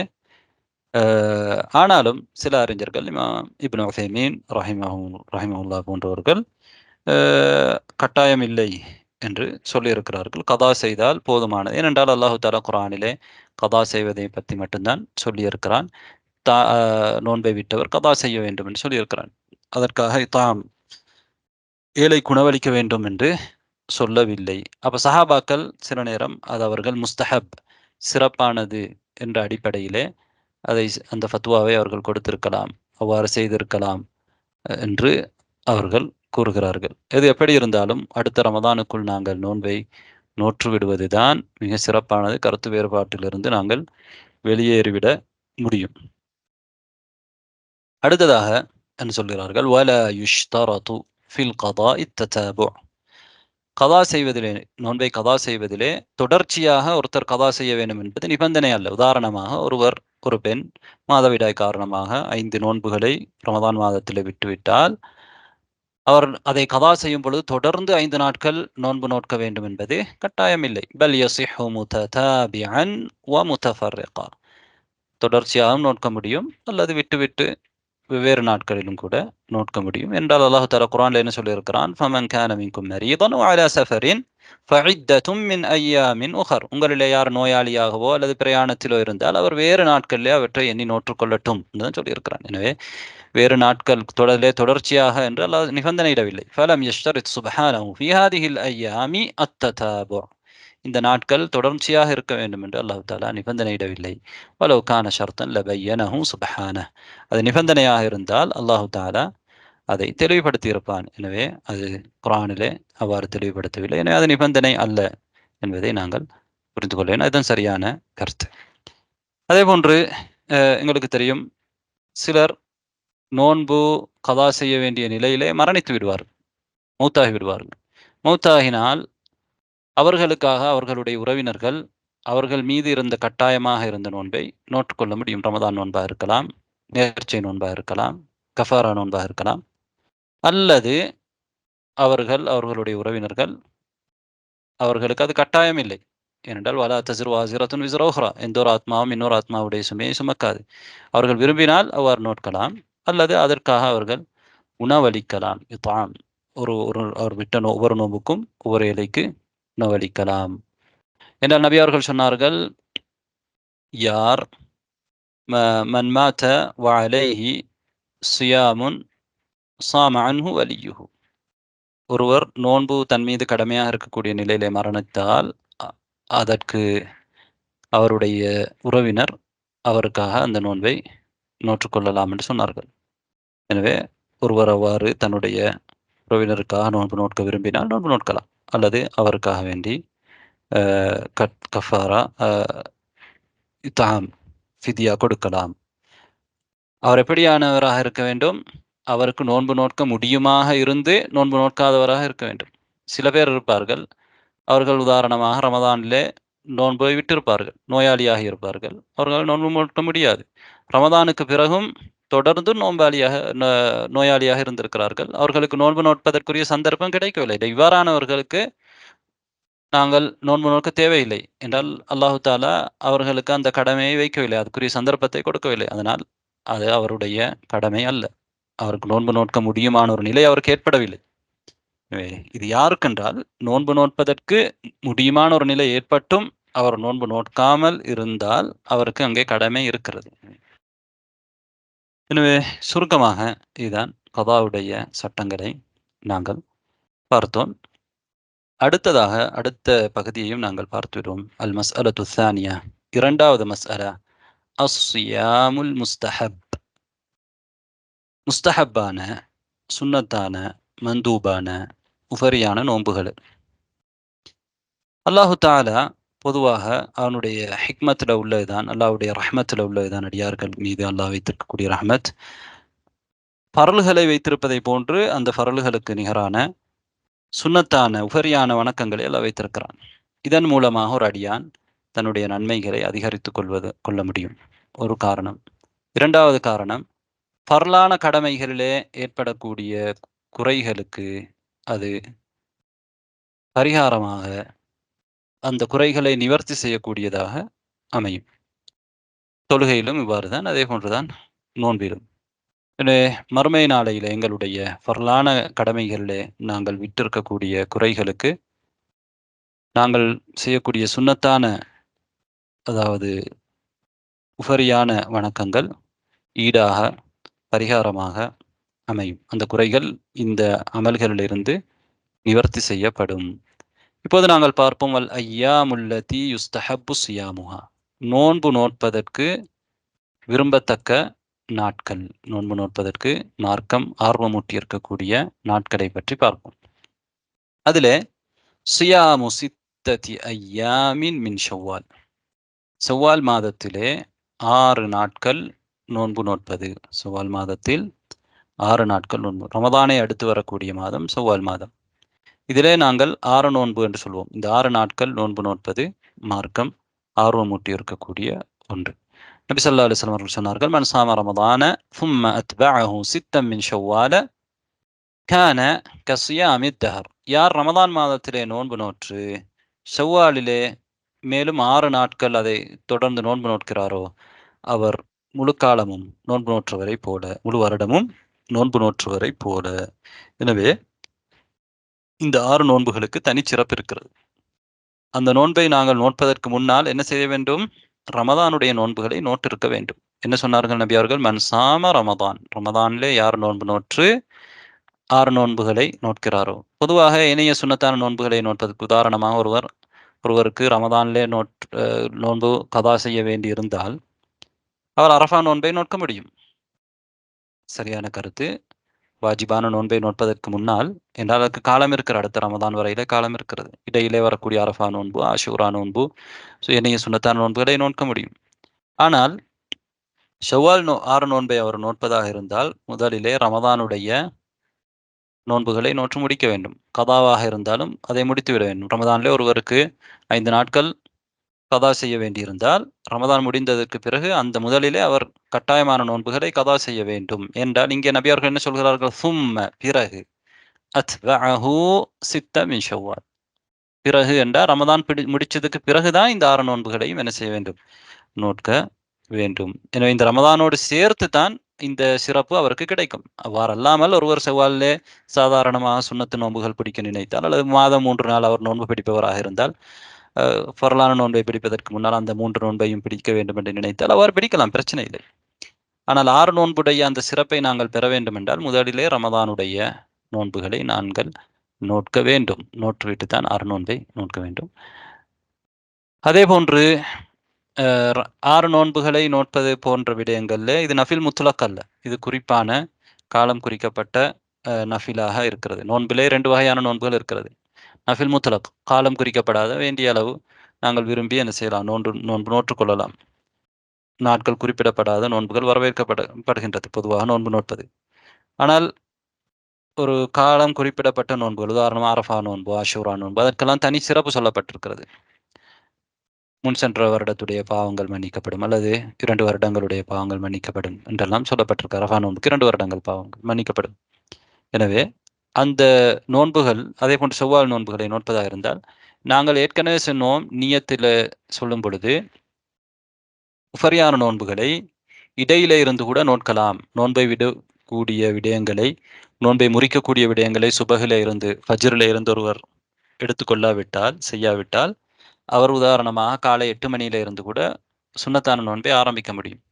Speaker 1: ஆனாலும் சில அறிஞர்கள் இமாம் இப்னு உஸைமீன் ரஹிமஹுல்லாஹ் போன்றவர்கள் கட்டாயம் இல்லை என்று சொல்லியிருக்கிறார்கள். கதா செய்தால் போதுமானது. ஏனென்றால் அல்லாஹு தஆலா குர்ஆனிலே கதா செய்வதை பற்றி மட்டும்தான் சொல்லியிருக்கிறான். நோன்பை விட்டவர் கதா செய்ய வேண்டும் என்று சொல்லியிருக்கிறான். அதற்காக இத்ஆம் ஏழைக்கு உணவளிக்க வேண்டும் என்று சொல்லவில்லை. அப்ப சஹாபாக்கள் சில நேரம் அது அவர்கள் முஸ்தஹப் சிறப்பானது என்ற அடிப்படையிலே அந்த ஃபத்வாவை அவர்கள் கொடுத்திருக்கலாம், அவ்வாறு செய்திருக்கலாம் என்று அவர்கள் கூறுகிறார்கள். எது எப்படி இருந்தாலும் அடுத்த ரமதானுக்குள் நாங்கள் நோன்பை நோற்று விடுவதுதான் மிக சிறப்பானது. கருத்து வேறுபாட்டிலிருந்து நாங்கள் வெளியேறிவிட முடியும். அடுத்ததாக என்ன சொல்கிறார்கள், வலா யுஷ்தரது ஃபில் கதாஇ ததாபு. கதா செய்வதிலே, நோன்பை கதா செய்வதிலே தொடர்ச்சியாக ஒருத்தர் கதா செய்ய வேண்டும் என்பது நிபந்தனை அல்ல. உதாரணமாக ஒரு பெண் மாதவிடாய் காரணமாக 5 நோன்புகளை ரமதான் மாதத்திலே விட்டுவிட்டால் அவர் அதை கதா செய்யும் பொழுது தொடர்ந்து 5 நாட்கள் நோன்பு நோட்க வேண்டும் என்பது கட்டாயம் இல்லை. பல் யஸிஹு முததாபிஅன் வ முதஃபர்ரிகா. தொடர்ச்சியாகவும் நோட்க முடியும், அல்லது விட்டு வெவ்வேறு நாட்களிலும் கூட நோட்க முடியும். என்றால் அல்லாஹ் தஆலா குர்ஆன்ல என்ன சொல்லியிருக்கிறான், ஃபமன் கான மின்கும் மரீதன் வ அலா சஃபரின் ஃபஇத்தத்தும் மின் அய்யாமின் உகர். உங்களிலே யார் நோயாளியாகவோ அல்லது பிரயாணத்திலோ இருந்தால் அவர் வேறு நாட்களிலே அவற்றை எண்ணி நோற்றுக்கொள்ளட்டும் என்று சொல்லியிருக்கிறான். எனவே வேறு நாட்கள் தொடர்ச்சியாக என்று அல்லாஹ் நிபந்தனையிடவில்லை. ஃபலம் யஷ்தரித் சுப்ஹானஹு ஃபீ ஹாதிஹில் அய்யாமி அத்ததாபு. இந்த நாட்கள் தொடர்ச்சியாக இருக்க வேண்டும் என்று அல்லாஹ் தஆலா நிபந்தனையிடவில்லை. வலவ் கான ஷர்தன் லபய்யனஹு சுப்ஹானஹு. அது நிபந்தனையாக இருந்தால் அல்லாஹ் தஆலா அதை தெளிவுபடுத்தி இருப்பான். எனவே அது குர்ஆனிலே அவ்வாறு தெளிவுபடுத்தவில்லை. எனவே அது நிபந்தனை அல்ல என்பதை நாங்கள் புரிந்து கொள்ள வேண்டும். அதுதான் சரியான கருத்து. அதே போன்று எங்களுக்கு தெரியும், சிலர் நோன்பு கதா செய்ய வேண்டிய நிலையிலே மரணித்து விடுவார்கள், மௌத்தாகி விடுவார்கள். மௌத்தாகினால் அவர்களுக்காக அவர்களுடைய உறவினர்கள் அவர்கள் மீது இருந்த கட்டாயமாக இருந்த நோன்பை நோற்றுக்கொள்ள முடியும். ரமதான் நோன்பாக இருக்கலாம், நேர்ச்சை நோன்பாக இருக்கலாம், கஃபாரா நோன்பாக இருக்கலாம். அல்லது அவர்களுடைய உறவினர்கள் அவர்களுக்கு அது கட்டாயம் இல்லை. ஏனென்றால் வலா தஸிரு வாஸிரத்துன் விஸ்ர உஹ்ரா. எந்த ஒரு ஆத்மாவும் இன்னொரு ஆத்மாவுடைய சுமையை சுமக்காது. அவர்கள் விரும்பினால் அவ்வாறு நோட்கலாம், அல்லது அதற்காக அவர்கள் உணவளிக்கலாம். இத்ஆம், அவர் விட்ட ஒவ்வொரு நோன்புக்கும் ஒவ்வொரு ஏழைக்கு உணவளிக்கலாம். என்றால் நபி அவர்கள் சொன்னார்கள், யார் மன் மாத வ அலைஹி சியாமுன் ஸாம அன்ஹு வலியுஹு. ஒருவர் நோன்பு தன் மீது கடமையாக இருக்கக்கூடிய நிலையிலே மரணித்தால் அதற்கு அவருடைய உறவினர் அவருக்காக அந்த நோன்பை நோற்றுக்கொள்ளலாம் என்று சொன்னார்கள். எனவே ஒருவர் அவ்வாறு தன்னுடைய உறவினருக்காக நோன்பு நோட்க விரும்பினால் நோன்பு நோட்கலாம், அல்லது அவருக்காக வேண்டி கஃபாரா இத்ஆம் ஃபிதியா கொடுக்கலாம். அவர் எப்படியானவராக இருக்க வேண்டும், அவருக்கு நோன்பு நோட்க முடியுமாக இருந்து நோன்பு நோட்காதவராக இருக்க வேண்டும். சில பேர் இருப்பார்கள், அவர்கள் உதாரணமாக ரமதானிலே நோன்பை விட்டிருப்பார்கள், நோயாளியாக இருப்பார்கள், அவர்களால் நோன்பு நோட்க முடியாது. ரமதானுக்கு பிறகும் தொடர்ந்து நோயாளியாக இருந்திருக்கிறார்கள். அவர்களுக்கு நோன்பு நோட்பதற்குரிய சந்தர்ப்பம் கிடைக்கவில்லை. இவ்வாறானவர்களுக்கு நாங்கள் நோன்பு நோக்க தேவையில்லை என்றால் அல்லாஹு தஆலா அவர்களுக்கு அந்த கடமையை வைக்கவில்லை, அதுக்குரிய சந்தர்ப்பத்தை கொடுக்கவில்லை. அதனால் அது அவருடைய கடமை அல்ல. அவருக்கு நோன்பு நோட்க முடியுமான ஒரு நிலை அவருக்கு ஏற்படவில்லை. இது யாருக்கென்றால், நோன்பு நோட்பதற்கு முடியுமான ஒரு நிலை ஏற்பட்டும் அவர் நோன்பு நோட்காமல் இருந்தால் அவருக்கு அங்கே கடமை இருக்கிறது. எனவே சுருக்கமாக இதுதான் கதாவுடைய சட்டங்களை நாங்கள் பார்த்தோம். அடுத்ததாக அடுத்த பகுதியையும் நாங்கள் பார்த்துவிடுவோம். அல் மஸ்அலத்து ஸானியா, இரண்டாவது மஸ்அலா, அஸ்ஸியாமுல் முஸ்தஹப். முஸ்தஹப்பான, சுன்னத்தான, மந்தூபான, உஃபரியான நோன்புகள். அல்லாஹு தஆலா பொதுவாக அவனுடைய ஹிக்மத்தில் உள்ளதுதான், அல்லாஹ்வுடைய ரஹ்மத்தில் உள்ளதுதான் அடியார்கள் மீது அல்லாஹ் வைத்திருக்கக்கூடிய ரஹ்மத். பரல்களை வைத்திருப்பதை போன்று அந்த பரல்களுக்கு நிகரான சுன்னத்தான உபரியான வணக்கங்களை எல்லாம் வைத்திருக்கிறான். இதன் மூலமாக ஒரு அடியான் தன்னுடைய நன்மைகளை அதிகரித்துக் கொள்ள முடியும். ஒரு காரணம். இரண்டாவது காரணம், பரலான கடமைகளிலே ஏற்படக்கூடிய குறைகளுக்கு அது பரிகாரமாக அந்த குறைகளை நிவர்த்தி செய்யக்கூடியதாக அமையும். தொழுகையிலும் இவ்வாறுதான், அதே போன்றுதான் நோன்பிலும். மறுமை நாளையில எங்களுடைய பரலான கடமைகளிலே நாங்கள் விட்டிருக்கக்கூடிய குறைகளுக்கு நாங்கள் செய்யக்கூடிய சுன்னத்தான, அதாவது உபரியான வணக்கங்கள் ஈடாக பரிகாரமாக அமையும். அந்த குறைகள் இந்த அமல்களிலிருந்து நிவர்த்தி செய்யப்படும். இப்போது நாங்கள் பார்ப்போம், அல் ஐயாமுல்லதி யுஸ்தஹப்பு சியாமுஹா, நோன்பு நோட்பதற்கு விரும்பத்தக்க நாட்கள், நோன்பு நோட்பதற்கு மார்க்கம் ஆர்வமூட்டி இருக்கக்கூடிய நாட்களை பற்றி பார்ப்போம். அதிலே சியாமு சித்ததி ஐயாமின் மின் ஷவ்வால், ஷவ்வால் மாதத்திலே 6 நாட்கள் நோன்பு நோட்பது. ஷவ்வால் மாதத்தில் 6 நாட்கள் நோன்பு. ரமதானை அடுத்து வரக்கூடிய மாதம் ஷவ்வால் மாதம். இதிலே நாங்கள் 6 நோன்பு என்று சொல்வோம். இந்த 6 நாட்கள் நோன்பு நோட்பது மார்க்கம் ஆர்வமூட்டி இருக்கக்கூடிய ஒன்று. நபி ஸல்லல்லாஹு அலைஹி வஸல்லம் அவர்கள் சொன்னார்கள், மன் சாம ரமதான ثم أتبعه ستا من شوال كان كصيام الدهر. யார் ரமதான் மாதத்திலே நோன்பு நோற்று ஷவ்வாலிலே மேலும் 6 நாட்கள் அதை தொடர்ந்து நோன்பு நோட்கிறாரோ அவர் முழு காலமும் நோன்பு நோற்றுவரை போல, முழு வருடமும் நோன்பு நோற்றுவரை போல. எனவே இந்த 6 நோன்புகளுக்கு தனிச்சிறப்பு இருக்கிறது. அந்த நோன்பை நாங்கள் நோட்பதற்கு முன்னால் என்ன செய்ய வேண்டும்? ரமதானுடைய நோன்புகளை நோட்டிருக்க வேண்டும். என்ன சொன்னார்கள் நபி அவர்கள்? மன் சாம ரமதான், ரமதானிலே யார் நோன்பு நோற்று 6 நோன்புகளை நோட்கிறாரோ. பொதுவாக இணைய சுன்னத்தான நோன்புகளை நோட்பதற்கு உதாரணமாக ஒருவருக்கு ரமதானிலே நோன்பு கதா செய்ய வேண்டி இருந்தால் அவர் அரஃபா நோன்பை நோட்க முடியும். சரியான கருத்து. வாஜிபான நோன்பை நோட்பதற்கு முன்னால், என்றால் அதற்கு காலம் இருக்கிற, அடுத்த ரமதான் வரையிலே காலம் இருக்கிறது. இடையிலே வரக்கூடிய அரஃபா நோன்பு, ஆஷூரா நோன்பு, ஏனைய சுன்னத்தான நோன்புகளை நோட்க முடியும். ஆனால் ஷவ்வால் 6 நோன்பை அவர் நோட்பதாக இருந்தால் முதலிலே ரமதானுடைய நோன்புகளை நோற்று முடிக்க வேண்டும். கதாவாக இருந்தாலும் அதை முடித்துவிட வேண்டும். ரமதானிலே ஒருவருக்கு 5 நாட்கள் கதா செய்ய வேண்டியிருந்தால் ரமதான் முடிந்ததற்கு பிறகு அந்த முதலிலே அவர் கட்டாயமான நோன்புகளை கதா செய்ய வேண்டும். என்றால் இங்கே நபி அவர்கள் என்ன சொல்கிறார்கள்? சும்ம, பிறகு, அத்பஅஹு சித்த மின் ஷவ்வால், பிறகு என்றால் ரமதான் முடிச்சதுக்கு பிறகுதான் இந்த 6 நோன்புகளையும் என்ன செய்ய வேண்டும்? நோட்க வேண்டும். எனவே இந்த ரமதானோடு சேர்த்து தான் இந்த சிறப்பு அவருக்கு கிடைக்கும். அவ்வாறல்லாமல் ஒருவர் செவ்வாலிலே சாதாரணமாக சுன்னத்து நோன்புகள் பிடிக்க நினைத்தால், அல்லது மாதம் 3 நாள் அவர் நோன்பு பிடிப்பவராக இருந்தால், ஃபர்லான நோன்பை பிடிப்பதற்கு முன்னால் அந்த 3 நோன்பையும் பிடிக்க வேண்டும் என்று நினைத்தால் அவர் பிடிக்கலாம், பிரச்சனை இல்லை. ஆனால் 6 நோன்புடைய அந்த சிறப்பை நாங்கள் பெற வேண்டும் என்றால் முதலிலே ரமதானுடைய நோன்புகளை நாங்கள் நோட்க வேண்டும். நோற்றுவிட்டு தான் 6 நோன்பை நோட்க வேண்டும். அதே போன்று 6 நோன்புகளை நோட்பது போன்ற விடயங்கள்ல இது நஃபில் முத்லக் அல்ல. இது குறிப்பான காலம் குறிக்கப்பட்ட நஃபிலாக இருக்கிறது. நோன்பிலே 2 வகையான நோன்புகள் இருக்கிறது. நஃபில் முத்லக், காலம் குறிக்கப்படாத, வேண்டிய அளவு நாங்கள் விரும்பி என்ன செய்யலாம், நோன்பு நோற்றுக்கொள்ளலாம். நாட்கள் குறிப்பிடப்படாத நோன்புகள் வரவேற்கப்படுகின்றது பொதுவாக நோன்பு நோட்பது. ஆனால் ஒரு காலம் குறிப்பிடப்பட்ட நோன்புகள், உதாரணமாக அரஃபா நோன்பு, ஆஷூரா நோன்பு, அதற்கெல்லாம் தனி சிறப்பு சொல்லப்பட்டிருக்கிறது. முன் சென்ற வருடத்துடைய பாவங்கள் மன்னிக்கப்படும், அல்லது 2 வருடங்களுடைய பாவங்கள் மன்னிக்கப்படும் என்றெல்லாம் சொல்லப்பட்டிருக்கு. அரஃபா நோன்புக்கு 2 வருடங்கள் பாவங்கள் மன்னிக்கப்படும். எனவே அந்த நோன்புகள், அதே போன்று செவ்வால் நோன்புகளை நோட்பதாக இருந்தால் நாங்கள் ஏற்கனவே சொன்னோம், நியத்தில் சொல்லும் பொழுது உஃபரியான நோன்புகளை இடையிலே இருந்து கூட நோட்கலாம். நோன்பை விடக்கூடிய விடயங்களை, நோன்பை முறிக்கக்கூடிய விடயங்களை சுபகில இருந்து, ஃபஜ்ரில இருந்து ஒருவர் எடுத்துக்கொள்ளாவிட்டால், செய்யாவிட்டால், அவர் உதாரணமாக காலை 8 மணியில இருந்து கூட சுன்னத்தான நோன்பை ஆரம்பிக்க முடியும்.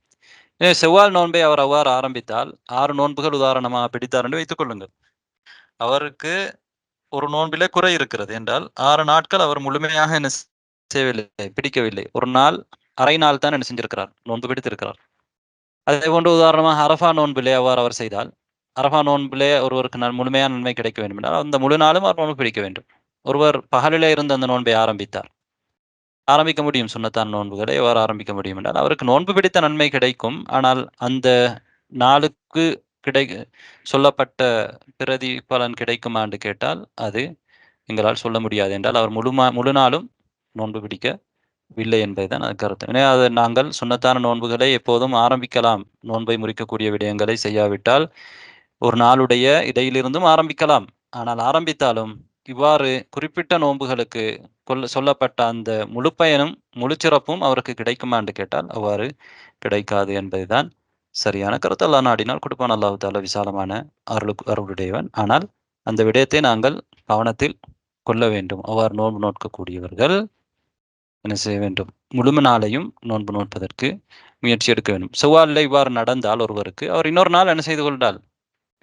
Speaker 1: செவ்வால் நோன்பை அவர் அவ்வாறு ஆரம்பித்தால் 6 நோன்புகள் உதாரணமாக பிடித்தார் என்று வைத்துக் கொள்ளுங்கள். அவருக்கு ஒரு நோன்பிலே குறை இருக்கிறது என்றால் 6 நாட்கள் அவர் முழுமையாக என்ன செய்யவில்லை, பிடிக்கவில்லை. ஒரு நாள், அரை நாள் தான் என்ன செஞ்சிருக்கிறார், நோன்பு பிடித்திருக்கிறார். அதே போன்று உதாரணமாக அரஃபா நோன்பிலே அவ்வாறு அவர் செய்தால், அரஃபா நோன்பிலே ஒருவருக்கு முழுமையான நன்மை கிடைக்க வேண்டும் என்றால் அந்த முழு நாளும் அவர் நோன்பு பிடிக்க வேண்டும். ஒருவர் பகலிலே இருந்து அந்த நோன்பை ஆரம்பிக்க முடியும். சுன்னத்தான நோன்புகளை எவ்வாறு ஆரம்பிக்க முடியும் என்றால் அவருக்கு நோன்பு பிடித்த நன்மை கிடைக்கும். ஆனால் அந்த நாளுக்கு சொல்லப்பட்ட பிரதிபலன் கிடைக்குமா என்று கேட்டால் அது எங்களால் சொல்ல முடியாது என்றால் அவர் முழு நாளும் நோன்பு பிடிக்கவில்லை என்பதுதான் அது கருத்து. எனவே அது நாங்கள் சுன்னத்தான நோன்புகளை எப்போதும் ஆரம்பிக்கலாம். நோன்பை முறிக்கக்கூடிய விடயங்களை செய்யாவிட்டால் ஒரு நாளுடைய இடையிலிருந்தும் ஆரம்பிக்கலாம். ஆனால் ஆரம்பித்தாலும் இவ்வாறு குறிப்பிட்ட நோன்புகளுக்கு சொல்லப்பட்ட அந்த முழு பயனும் முழு சிறப்பும் அவருக்கு கிடைக்குமா என்று கேட்டால் அவ்வாறு கிடைக்காது என்பதுதான் சரியான கருத்து. அல்லாஹ் நாடினால் கொடுப்பான். அல்லாஹ் தாலா விசாலமான அருளுடையவன். ஆனால் அந்த விடயத்தை நாங்கள் கவனத்தில் கொள்ள வேண்டும். அவ்வாறு நோன்பு நோக்கக்கூடியவர்கள் என்ன செய்ய வேண்டும்? முழு நாளையும் நோன்பு நோட்பதற்கு முயற்சி எடுக்க வேண்டும். செவ்வாலில் இவ்வாறு நடந்தால் ஒருவருக்கு அவர் இன்னொரு நாள் என்ன செய்து கொண்டால்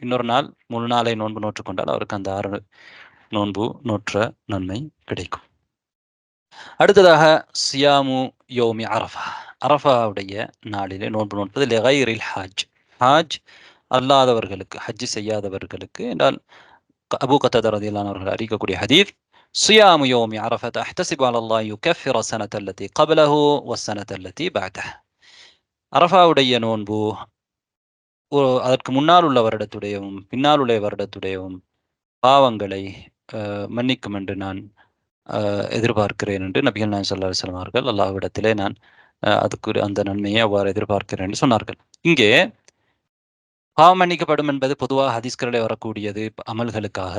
Speaker 1: இன்னொரு நாள் முழு நாளை நோன்பு நோற்றுக்கொண்டால் அவருக்கு அந்த 6 நோன்பு நோற்ற நன்மை கிடைக்கும். அடுத்ததாக சியாமு யோமி அரஃபா. அரஃபாவுடைய நாளிலே நோன்பு நோட்பது லெகைரில் ஹாஜ். ஹாஜ் அல்லாதவர்களுக்கு, ஹஜ் செய்யாதவர்களுக்கு என்றால் அபூ கத்தாதா ரலியல்லாஹு அவர்கள் அறிவிக்கக்கூடிய ஹதீஸ், சியாமு யோமி அரஃபத அஹ்தஸிபு அலல்லாஹ் யுகஃபிர ஸனத அல்லதி क़ப்லஹு வஸ்ஸனத அல்லதி பஅதஹ். அரஃபாவுடைய நோன்பு அதற்கு முன்னால் உள்ள வருடத்துடையவும் பின்னால் உள்ள வருடத்துடையவும் பாவங்களை மன்னிக்கும் என்று நான் எதிர்பார்க்கிறேன் என்று நபிகள் நாயகம் ஸல்லல்லாஹு அலைஹி வஸல்லம் அவர்கள் அல்லாஹ்விடத்திலே நான் அதுக்கு அந்த நன்மையை அவ்வாறு எதிர்பார்க்கிறேன் என்று சொன்னார்கள். இங்கே பாவம் மன்னிக்கப்படும் என்பது பொதுவாக ஹதீஸ்களிலே வரக்கூடியது அமல்களுக்காக.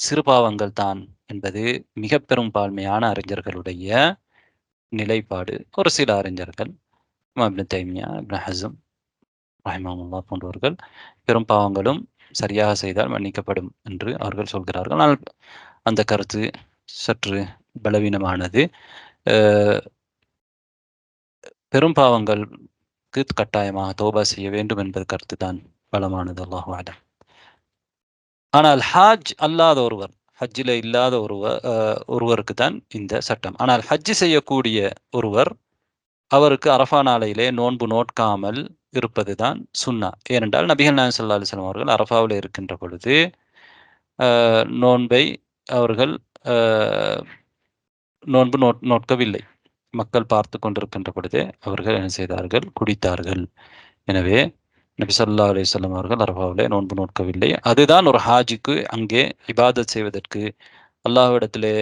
Speaker 1: சிறு பாவங்கள் தான் என்பது மிக பெரும் பான்மையான அறிஞர்களுடைய நிலைப்பாடு. ஒரு சில அறிஞர்கள் இப்னு தைமியா, இப்னு ஹஸம் ரஹிமஹுல்லாஹ் போன்றவர்கள் பெரும் பாவங்களும் சரியாக செய்தால் மன்னிக்கப்படும் என்று அவர்கள் சொல்கிறார்கள். ஆனால் அந்த கருத்து சற்று பலவீனமானது. பெரும் பாவங்களுக்கு கட்டாயமாக தௌபா செய்ய வேண்டும் என்பது கருத்து தான் பலமானது. அல்லாஹு அலம். ஆனால் ஹாஜ் அல்லாத ஒருவர், ஹஜ்ஜில் இல்லாத ஒருவருக்கு தான் இந்த சட்டம். ஆனால் ஹஜ் செய்யக்கூடிய ஒருவர் அவருக்கு அரஃபா நாளையிலே நோன்பு நோட்காமல் இருப்பது தான் சுன்னா. ஏனென்றால் நபிகள் நாயகம் ஸல்லல்லாஹு அலைஹி வஸல்லம் அவர்கள் அரஃபாவில் இருக்கின்ற பொழுது நோன்பை அவர்கள் நோன்பு நோட்கவில்லை. மக்கள் பார்த்து கொண்டிருக்கின்ற பொழுதே அவர்கள் என்ன செய்தார்கள்? குடித்தார்கள். எனவே நபி ஸல்லல்லாஹு அலைஹி வஸல்லம் அவர்கள் அரஃபாவிலே நோன்பு நோட்கவில்லை. அதுதான் ஒரு ஹாஜிக்கு அங்கே இபாதத் செய்வதற்கு அல்லாஹ்விடத்திலே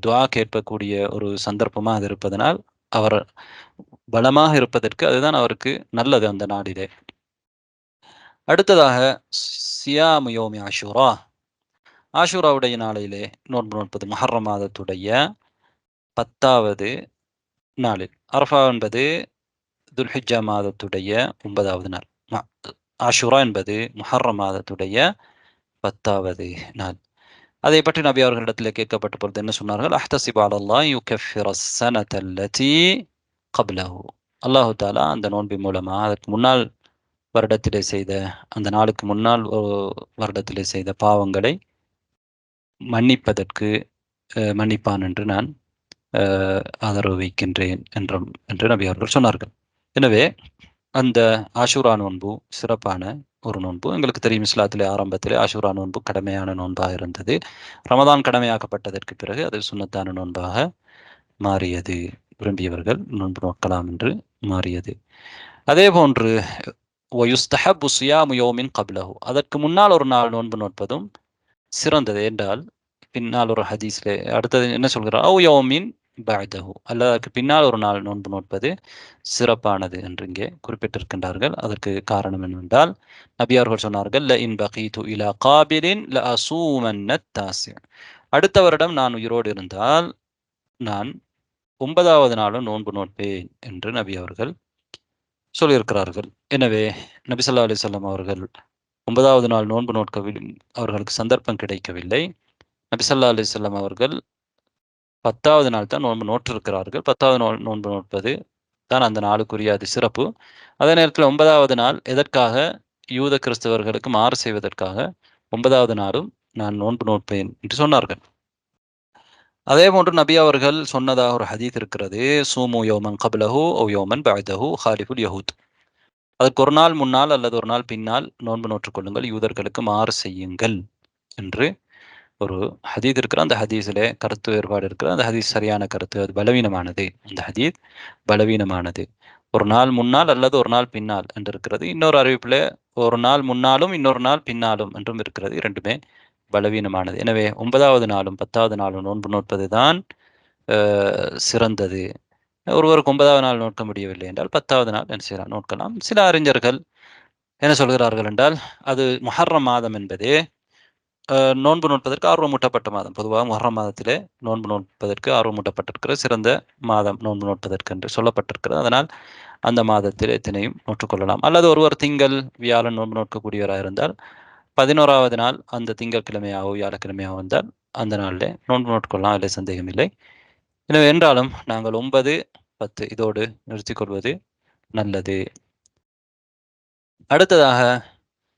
Speaker 1: துஆ கேட்கக்கூடிய ஒரு சந்தர்ப்பமாக அது இருப்பதனால் அவர் பலமாக இருப்பதற்கு அதுதான் அவருக்கு நல்லது அந்த நாளிலே. அடுத்ததாக சியாமு யோமி ஆஷூரா. ஆஷூராவுடைய நாளிலே நோன்பு நோட்பது முஹர்ரம் மாதத்துடைய 10வது நாளில். அரஃபா என்பது துல்ஹிஜ்ஜா மாதத்துடைய 9வது நாள். ஆஷூரா என்பது முஹர்ரம் மாதத்துடைய 10வது நாள். அதை பற்றி நபி அவர்களிடத்தில் கேட்கப்பட்ட பொழுது என்ன சொன்னார்கள்? அஹ்தஸிபு அலல்லாஹ் யுகஃபிர ஸனத அல்லதி கப்லஹு. அல்லாஹு தாலா அந்த நோன்பின் மூலமாக அதற்கு முன்னால் வருடத்திலே செய்த அந்த நாளுக்கு முன்னால் வருடத்திலே செய்த பாவங்களை மன்னிப்பதற்கு மன்னிப்பான் என்று நான் ஆதரவு வைக்கின்றேன் என்று நபி அவர்கள் சொன்னார்கள். எனவே அந்த ஆஷூரா நோன்பு சிறப்பான ஒரு நோன்பு. எங்களுக்கு தெரியும், இஸ்லாத்திலே ஆரம்பத்திலே ஆஷூரா நோன்பு கடமையான நோன்பாக இருந்தது. ரமதான் கடமையாக்கப்பட்டதற்கு பிறகு அது சுன்னத்தான நோன்பாக மாறியது. விரும்பியவர்கள் நோன்பு நோக்கலாம் என்று மாறியது. அதே போன்று வயுஸ்தஹப்பு சியாமு யௌமின் கப்லஹு. அதற்கு முன்னால் ஒரு நாள் நோன்பு நோட்பதும் சிறந்தது என்றால் பின்னால் ஒரு ஹதீஸ்லே அடுத்தது என்ன சொல்கிறார்? ஔ யௌமின் பஅதஹு. அல்லது அதற்கு பின்னால் ஒரு நாள் நோன்பு நோட்பது சிறப்பானது என்று இங்கே குறிப்பிட்டிருக்கின்றார்கள். அதற்கு காரணம் என்னவென்றால் நபி அவர்கள் சொன்னார்கள், ல இன் பகீது இலா காபிலின் ல அஸூமன்ன தாசி. அடுத்த வருடம் நான் உயிரோடு இருந்தால் நான் 9வது நாளும் நோன்பு நோட்பேன் என்று நபி அவர்கள் சொல்லியிருக்கிறார்கள். எனவே நபி ஸல்லல்லாஹு அலைஹி வஸல்லம் அவர்கள் 9வது நாள் நோன்பு நோட்கவில்லை, அவர்களுக்கு சந்தர்ப்பம் கிடைக்கவில்லை. நபி ஸல்லல்லாஹு அலைஹி வஸல்லம் அவர்கள் 10வது நாள் தான் நோன்பு நோற்றிருக்கிறார்கள். 10வது நோன்பு நோட்பது தான் அந்த நாளுக்குரிய அது சிறப்பு. அதே நேரத்தில் 9வது நாள் எதற்காக? யூத கிறிஸ்தவர்களுக்கு மாறு செய்வதற்காக 9வது நாளும் நான் நோன்பு நோட்பேன் என்று சொன்னார்கள். அதே போன்று நபி அவர்கள் சொன்னதாக ஒரு ஹதீத் இருக்கிறது, சூமு யௌமன் கப்லஹு ஔ யௌமன் பஅதஹு ஹாலிஃபுல் யஹூத். அதற்கு ஒரு நாள் முன்னால் அல்லது ஒரு நாள் பின்னால் நோன்பு நோற்றுக் கொள்ளுங்கள், யூதர்களுக்கு மாறு செய்யுங்கள் என்று ஒரு ஹதீத் இருக்கிற. அந்த ஹதீஸிலே கருத்து வேறுபாடு இருக்கிற. அந்த ஹதீஸ் சரியான கருத்து, அது பலவீனமானது. அந்த ஹதீத் பலவீனமானது. ஒரு நாள் முன்னால் அல்லது ஒரு நாள் பின்னால் என்று இருக்கிறது. இன்னொரு அறிவிப்பில் ஒரு நாள் முன்னாலும் இன்னொரு நாள் பின்னாலும் என்றும் இருக்கிறது. இரண்டுமே பலவீனமானது. எனவே 9வது நாளும் 10வது நாளும் நோன்பு நோட்பது தான் சிறந்தது. ஒருவருக்கு 9வது நாள் நோக்க முடியவில்லை என்றால் 10வது நாள் என்ன செய்யலாம், நோக்கலாம். சில அறிஞர்கள் என்ன சொல்கிறார்கள் என்றால், அது முஹர்ரம் மாதம் என்பதே நோன்பு நோட்பதற்கு ஆர்வமூட்டப்பட்ட மாதம். பொதுவாக முஹர்ரம் மாதத்திலே நோன்பு நோட்பதற்கு ஆர்வமூட்டப்பட்டிருக்கிற சிறந்த மாதம் நோன்பு நோட்பதற்கு என்று சொல்லப்பட்டிருக்கிறது. அதனால் அந்த மாதத்தில் எத்தனையும் நோற்றுக்கொள்ளலாம். அல்லது ஒருவர் திங்கள் வியாழன் நோன்பு நோக்கக்கூடியவராக இருந்தால் 11வது நாள் அந்த திங்கட்கிழமையாகவோ வியாழக்கிழமையாகவோ வந்தால் அந்த நாளிலே நோன்பு நோட்கொள்ளலாம், அதில் சந்தேகமில்லை. எனவே என்றாலும் நாங்கள் 9, 10 இதோடு நிறுத்திக் கொள்வது நல்லது. அடுத்ததாக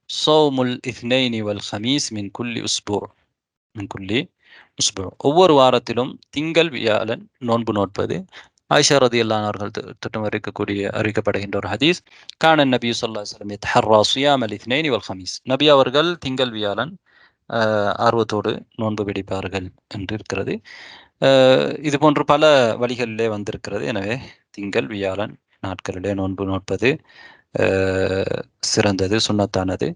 Speaker 1: சௌமுல் இத்னைனி வல் ஹமீஸ் மின் குல்லி உஸ்பு, ஒவ்வொரு வாரத்திலும் திங்கள் வியாழன் நோன்பு நோட்பது. ஆயிஷா ரதியல்லாஹு அவர்கள் தொட்டும் அறிவிக்கப்படுகின்ற ஒரு ஹதீஸ், கான நபி ஸல்லல்லாஹு அலைஹி வஸல்லம் யதஹர்ரா ஸியாம் அல் இத்னைனி வல் ஹமீஸ், நபி அவர்கள் திங்கள் வியாழன் ஆர்வத்தோடு நோன்பு பிடிப்பார்கள் என்று இருக்கிறது. இது போன்று பல வழிகளிலே வந்திருக்கிறது. எனவே திங்கள் வியாழன் நாட்களிலே நோன்பு நோட்பது சிறந்தது, சுன்னத்தானது.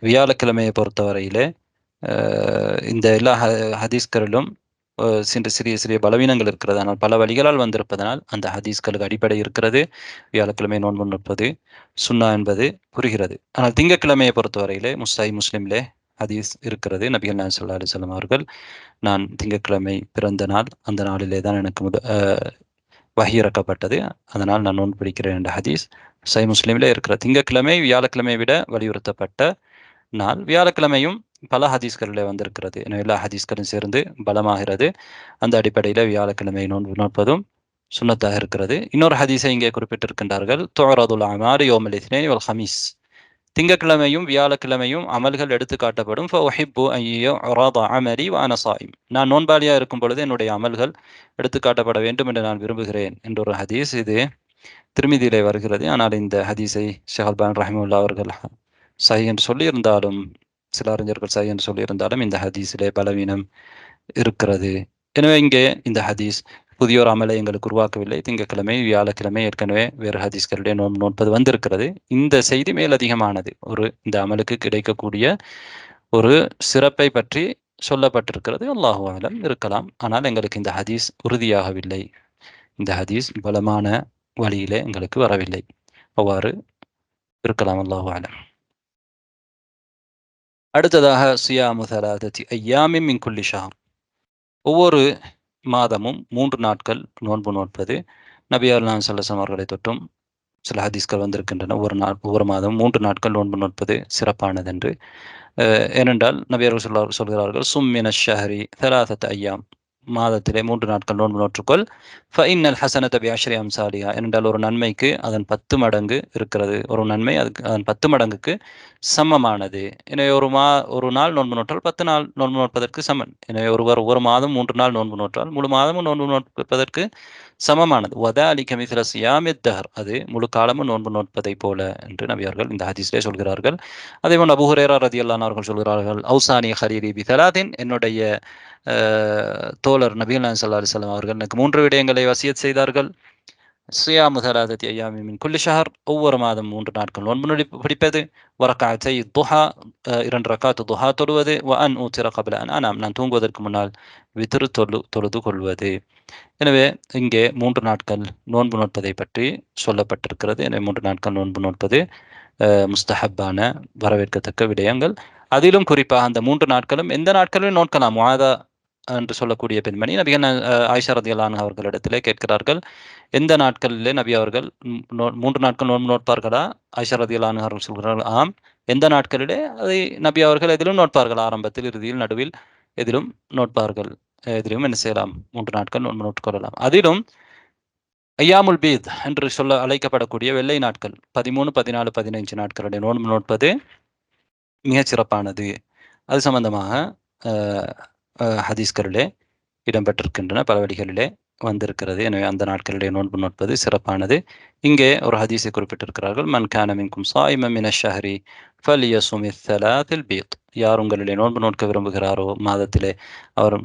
Speaker 1: வியாழக்கிழமையை பொறுத்தவரையிலே இந்த எல்லா ஹதீஸ்களிலும் சிறிய சிறிய பலவீனங்கள் இருக்கிறது. ஆனால் பல வழிகளால் வந்திருப்பதனால் அந்த ஹதீஸ்களுக்கு அடிப்படை இருக்கிறது. வியாழக்கிழமை நோன்பு நோட்பது சுன்னா என்பது புரிகிறது. ஆனால் திங்கட்கிழமையை பொறுத்தவரையிலே முஸ்லிம்லே ஹதீஸ் இருக்கிறது. நபிகள் நாயகம் ஸல்லல்லாஹு அலைஹி வஸல்லம் அவர்கள், நான் திங்கட்கிழமை பிறந்த நாள், அந்த நாளிலே தான் எனக்கு வஹி இறக்கப்பட்டது, அதனால் நான் நோன்பு பிடிக்கிறேன் என்ற ஹதீஸ் முஸ்லிம்லே இருக்கிற. திங்கட்கிழமை வியாழக்கிழமையை விட வலியுறுத்தப்பட்ட நாள். வியாழக்கிழமையும் பல ஹதீஸ்களில் வந்திருக்கிறது. எனவே எல்லா ஹதீஸ்களும் சேர்ந்து பலமாகிறது. அந்த அடிப்படையில் வியாழக்கிழமை நோன்பு நோட்பதும் சுன்னத்தாக இருக்கிறது. இன்னொரு ஹதீஸை இங்கே குறிப்பிட்டிருக்கின்றார்கள், துஅரதுல் அமாலு யௌமல் இத்னைன் வல் ஹமீஸ், திங்கட்கிழமையும் வியாழக்கிழமையும் அமல்கள் எடுத்து காட்டப்படும். ஃபஉஹிப்பு அன் யுஅரத அமலி வ அன ஸாயிம், நான் நோன்பாளியா இருக்கும் பொழுது என்னுடைய அமல்கள் எடுத்து காட்டப்பட வேண்டும் என்று நான் விரும்புகிறேன் என்ற ஒரு ஹதீஸ். இது திருமிதியிலே வருகிறது. ஆனால் இந்த ஹதீஸை ஷேக் அல்பானி ரஹிமஹுல்லாஹ் அவர்கள் சஹீஹ் என்று சொல்லியிருந்தாலும், சில அறிஞர்கள் சஹீஹ் என்று சொல்லியிருந்தாலும் இந்த ஹதீஸிலே பலவீனம் இருக்கிறது. எனவே இங்கே இந்த ஹதீஸ் புதியோர் அமலை எங்களுக்கு உருவாக்கவில்லை. திங்கட்கிழமை வியாழக்கிழமை ஏற்கனவே வேறு ஹதீஸ்களுடைய நோன்பது வந்திருக்கிறது. இந்த செய்தி மேலதிகமானது. இந்த அமலுக்கு கிடைக்கக்கூடிய ஒரு சிறப்பை பற்றி சொல்லப்பட்டிருக்கிறது. அல்லாஹு அலம் இருக்கலாம். ஆனால் எங்களுக்கு இந்த ஹதீஸ் உறுதியாகவில்லை. இந்த ஹதீஸ் பலமான வழியிலே எங்களுக்கு வரவில்லை. அவ்வாறு இருக்கலாம். அல்லாஹு அலம். அடுத்ததாக சியாமு ஸலாஸத்தி அய்யாமின் மின் குல்லி ஷஹர், ஒவ்வொரு மாதமும் 3 நாட்கள் நோன்பு நோட்பது. நபி ஸல்லல்லாஹு அலைஹி வஸல்லம் அவர்களை தொட்டும் சில ஹதீஸ்கள் வந்திருக்கின்றன. ஒவ்வொரு மாதமும் 3 நாட்கள் நோன்பு நோட்பது சிறப்பானது என்று. ஏனென்றால் நபி அவர்கள் சொல்கிறார்கள், சும் மினஷ் ஷஹரி ஸலாஸத்த அய்யாம், மாதத்திலே 3 நாட்கள் நோன்பு நோற்றுக்கொள். ஃபஇன்னல் ஹஸனத பிஅஷ்ரி அம்சாலிஹா, ஏனென்றால் ஒரு நன்மைக்கு அதன் 10 மடங்கு இருக்கிறது. ஒரு நன்மை அதுக்கு அதன் 10 மடங்குக்கு சமமானது. எனவே ஒரு நாள் நோன்பு நோற்றால் 10 நாள் நோன்பு நோட்பதற்கு சமன். எனவே ஒரு மாதம் 3 நாள் நோன்பு நோற்றால் முழு மாதமும் நோன்பு நோட்பதற்கு சமமானது. வதாலிக மிஸ்ல சியாமித் தஹர், அது முழு காலமும் நோன்பு நோட்பதை போல என்று நபி அவர்கள் இந்த ஹதீஸிலே சொல்கிறார்கள். அதேபோல் அபூ ஹுரைரா ரலியல்லாஹு அன்ஹு அவர்கள் சொல்கிறார்கள், அவுசானி ஹலீலி பிஸலாத்தின், என்னுடைய தோழர் நபிகள் நாயகம் ஸல்லல்லாஹு அலைஹி வஸல்லம் அவர்கள் எனக்கு 3 விடயங்களை வசியத் செய்தார்கள். சியாமு ஸலாஸத்தி அய்யாமின் மின் குல்லி ஷஹர், ஒவ்வொரு மாதம் 3 நாட்கள் நோன்பு பிடிப்பது. வரக்கஅத்தை துஹா, 2 ரக்காத் துஹா தொழுவது. வ அன் ஊத்திர கப்ல அன் அனாம், நான் தூங்குவதற்கு முன்னால் வித்ர் தொழுது கொள்வது. எனவே இங்கே 3 நாட்கள் நோன்பு நோட்பதை பற்றி சொல்லப்பட்டிருக்கிறது. எனவே 3 நாட்கள் நோன்பு நோட்பது முஸ்தஹப்பான வரவேற்கத்தக்க விடயங்கள். அதிலும் குறிப்பாக அந்த 3 நாட்களும் எந்த நாட்களிலும் நோட்கலாம். முஆதா என்று சொல்லக்கூடிய பெண்மணி நபிகள் ஆயிஷா ரலியல்லாஹு அன்ஹா அவர்களிடத்திலே கேட்கிறார்கள், எந்த நாட்களிலே நபி அவர்கள் 3 நாட்கள் நோன்பு நோட்பார்களா? ஆயிஷா ரலியல்லாஹு அன்ஹா அவர்கள் சொல்கிறார்கள், ஆம். எந்த நாட்களிலே அதை நபி அவர்கள் எதிலும் நோட்பார்கள்? ஆரம்பத்தில், இறுதியில், நடுவில் எதிலும் நோட்பார்கள். எதிலும் என்ன செய்யலாம்? 3 நாட்கள் நோன்பு நோட்டுக்கொள்ளலாம். அதிலும் ஐயாமுல் பீத் என்று சொல்ல அழைக்கப்படக்கூடிய வெள்ளை நாட்கள் 13, 14, 15 நாட்களுடைய நோன்பு நோட்பது மிகச் சிறப்பானது. அது சம்பந்தமாக ஹதீஸ்களிலே இடம்பெற்றிருக்கின்றன, பல வழிகளிலே வந்திருக்கிறது. எனவே அந்த நாட்களிலே நோன்பு நோட்பது சிறப்பானது. இங்கே ஒரு ஹதீஸை குறிப்பிட்டிருக்கிறார்கள், மன் கான மின்கும் ஸாயிமன் மினஷ் ஷஹ்ரி ஃபல்யஸுமி ஸலாத்தில் பீத், யார் உங்களிலே நோன்பு நோட்க விரும்புகிறாரோ மாதத்திலே அவர்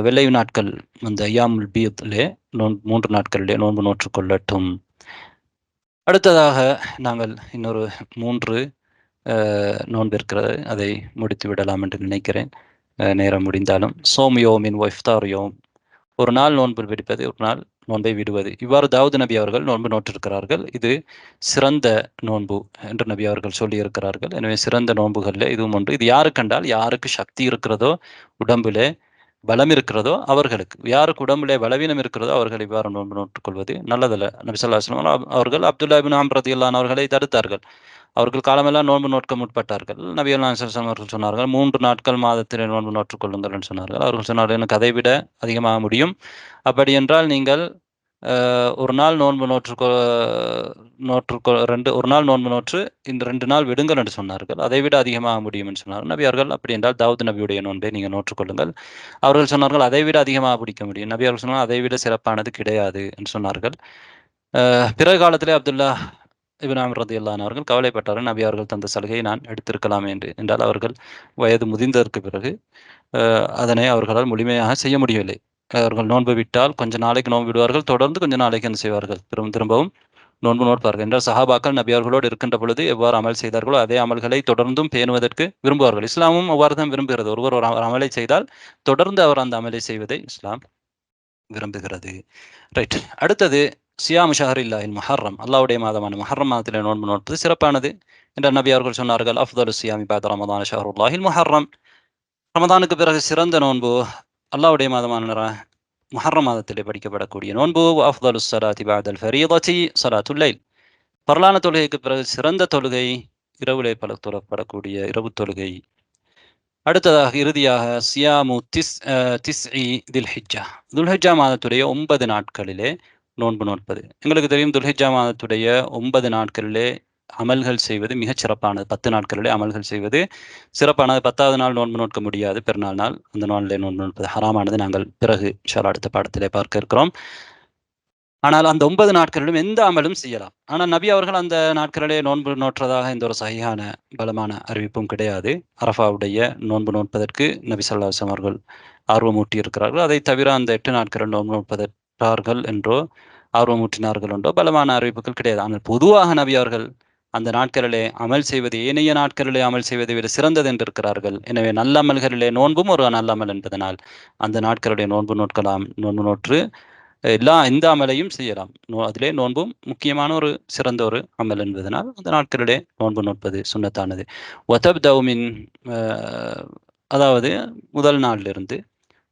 Speaker 1: வெள்ளை நாட்கள் அந்த ஐயாமுல் பீத்லே 3 நாட்களிலே நோன்பு நோற்றுக்கொள்ளட்டும். அடுத்ததாக நாங்கள் இன்னொரு 3 நோன்பு இருக்கிறது, அதை முடித்து விடலாம் என்று நினைக்கிறேன். நேரம் முடிந்தாலும் சோம் யோமின் இஃப்தார் யோம், ஒரு நாள் நோன்பு பிடிப்பது, ஒரு நாள் நோன்பை விடுவது. இவ்வாறு தாவூத் நபி அவர்கள் நோன்பு நோற்றிருக்கிறார்கள். இது சிறந்த நோன்பு என்று நபி அவர்கள் சொல்லியிருக்கிறார்கள். எனவே சிறந்த நோன்புகளில் இதுவும் ஒன்று. இது யாரு கண்டால், யாருக்கு சக்தி இருக்கிறதோ, உடம்பிலே பலம் இருக்கிறதோ அவர்களுக்கு, யாருக்கு உடம்பிலே பலவீனம் இருக்கிறதோ அவர்கள் இவ்வாறு நோன்பு நோற்றுக்கொள்வது நல்லதல்ல. நபி ஸல்லல்லாஹு அலைஹி வஸல்லம் அவர்கள் அப்துல்லா இப்னு அம்ர் ரலியல்லாஹு அவர்களை தடுத்தார்கள். அவர்கள் காலமெல்லாம் நோன்பு நோட்க முற்பட்டார்கள். நபி ஸல்லல்லாஹு அலைஹி வஸல்லம் அவர்கள் சொன்னார்கள், 3 நாட்கள் மாதத்திலே நோன்பு நோற்றுக் கொள்ளுங்கள் என்று சொன்னார்கள். அவர்கள் சொன்னார்கள், எனக்கு அதை விட அதிகமாக முடியும். அப்படி என்றால் நீங்கள் ஒரு நாள் நோன்பு ஒரு நாள் நோன்பு நோற்று இந்த 2 நாள் விடுங்கள் என்று சொன்னார்கள். அதை விட அதிகமாக முடியும் என்று சொன்னார்கள். நபி அவர்கள், அப்படி என்றால் தாவூத் நபியுடைய நோன்பை நீங்கள் நோற்றுக்கொள்ளுங்கள். அவர்கள் சொன்னார்கள், அதை விட அதிகமாக பிடிக்க முடியும். நபி அவர்கள் சொன்னார்கள், அதை விட சிறப்பானது கிடையாது என்று சொன்னார்கள். பிற காலத்திலே அப்துல்லா இப்னு அம்ர் ரலியல்லாஹு அன்ஹு அவர்கள் கவலைப்பட்டார்கள், நபி அவர்கள் தந்த சலுகையை நான் எடுத்திருக்கலாம் என்று. என்றால் அவர்கள் வயது முதிர்ந்ததற்கு பிறகு அதனை அவர்களால் முழுமையாக செய்ய முடியவில்லை. அவர்கள் நோன்பு விட்டால் கொஞ்ச நாளைக்கு நோன்பு விடுவார்கள், தொடர்ந்து கொஞ்ச நாளைக்கு என்ன செய்வார்கள், திரும்பவும் நோன்பு நோட்பார்கள். என்றால் சஹாபாக்கள் நபி அவர்களோடு இருக்கின்ற பொழுது எவ்வாறு அமல் செய்தார்களோ அதே அமல்களை தொடர்ந்தும் பேணுவதற்கு விரும்புவார்கள். இஸ்லாமும் அவ்வாறு தான் விரும்புகிறது. ஒருவர் ஒரு அமலை செய்தால் தொடர்ந்து அவர் அந்த அமலை செய்வதை இஸ்லாம் விரும்புகிறது. ரைட். அடுத்தது சியாமு ஷஹரில்லாஹில் முஹர்ரம், அல்லாஹ்வுடைய மாதமான முஹர்ரம் மாதத்திலே நோன்பு நோட்பது சிறப்பானது என்ற நபி அவர்கள் சொன்னார்கள், அஃதலு சியாமி பஅத ரமதான் ஷஹருல்லாஹில் முஹர்ரம், ரமதானுக்கு பிறகு சிறந்த நோன்பு அல்லாஹ்வுடைய மாதமான முஹர்ரம் மாதத்திலே படிக்கப்படக்கூடிய நோன்பு. அஃதலு ஸலாத்தி பஅதல் ஃபரீதத்தி ஸலாத்துல் லைல், பரலான தொழுகைக்கு பிறகு சிறந்த தொழுகை இரவிலே தொழப்படக்கூடிய இரவு தொழுகை. அடுத்ததாக இறுதியாக சியாமு திஸ்இ தில்ஹிஜ்ஜா, துல்ஹிஜ்ஜா மாதத்துடைய 9 நாட்களிலே நோன்பு நோட்பது. எங்களுக்கு தெரியும், துல்ஹிஜ்ஜா மாதத்துடைய 9 நாட்களிலே அமல்கள் செய்வது மிகச் சிறப்பானது. 10 நாட்களிலே அமல்கள் செய்வது சிறப்பானது. 10வது நாள் நோன்பு நோட்க முடியாது, பெருநாள் நாள். அந்த நாளிலே நோன்பு நோட்பது ஹராமானது. நாங்கள் பிறகு இன்ஷா அல்லாஹ் அடுத்த பாடத்திலே பார்க்க இருக்கிறோம். ஆனால் அந்த 9 நாட்களிலும் எந்த அமலும் செய்யலாம். ஆனால் நபி அவர்கள் அந்த நாட்களிலே நோன்பு நோற்றதாக எந்த ஒரு சஹீஹான பலமான அறிவிப்பும் கிடையாது. அரஃபாவுடைய நோன்பு நோட்பதற்கு நபி ஸல்லல்லாஹு அலைஹி வஸல்லம் அவர்கள் ஆர்வமூட்டி இருக்கிறார்கள். அதை தவிர அந்த 8 நாட்களில் நோன்பு நோட்பதற்கார்கள் என்றோ ஆர்வமூட்டினார்கள் என்றோ பலமான அறிவிப்புகள் கிடையாது. ஆனால் பொதுவாக நபி அவர்கள் அந்த நாட்களிலே அமல் செய்வது ஏனைய நாட்களிலே அமல் செய்வதை விட சிறந்தது என்று இருக்கிறார்கள். எனவே நல்ல அமல்களிலே நோன்பும் ஒரு நல்ல அமல் என்பதனால் அந்த நாட்களிலே நோன்பு நோட்கலாம். நோன்பு நோற்று எந்த அமலையும் செய்யலாம். அதிலே நோன்பும் முக்கியமான ஒரு சிறந்த ஒரு அமல் என்பதனால் அந்த நாட்களிலே நோன்பு நோட்பது சுன்னத்தானது. வதப்தஉ மின், அதாவது முதல் நாளிலிருந்து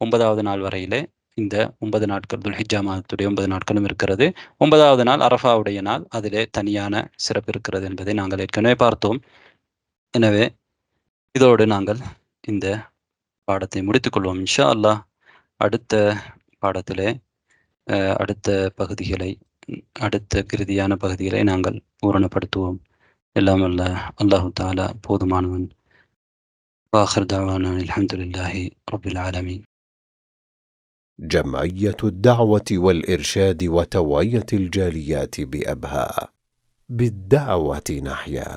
Speaker 1: 9வது நாள் வரையிலே இந்த 9 நாட்கள் துல்ஹிஜ்ஜா மாதத்துடைய 9 நாட்களும் இருக்கிறது. 9வது நாள் அரஃபாவுடைய நாள், அதிலே தனியான சிறப்பு இருக்கிறது என்பதை நாங்கள் ஏற்கனவே பார்த்தோம். எனவே இதோடு நாங்கள் இந்த பாடத்தை முடித்துக்கொள்வோம். இன்ஷா அல்லாஹ் அடுத்த பாடத்திலே அடுத்த பகுதிகளை, அடுத்த இறுதியான பகுதிகளை நாங்கள் பூரணப்படுத்துவோம். எல்லாம் வல்ல அல்லாஹு தஆலா போதுமானவன். وآخر دعوانا الحمد لله رب العالمين.
Speaker 2: جمعية الدعوة والإرشاد وتوعية الجاليات بأبها، بالدعوة نحيا.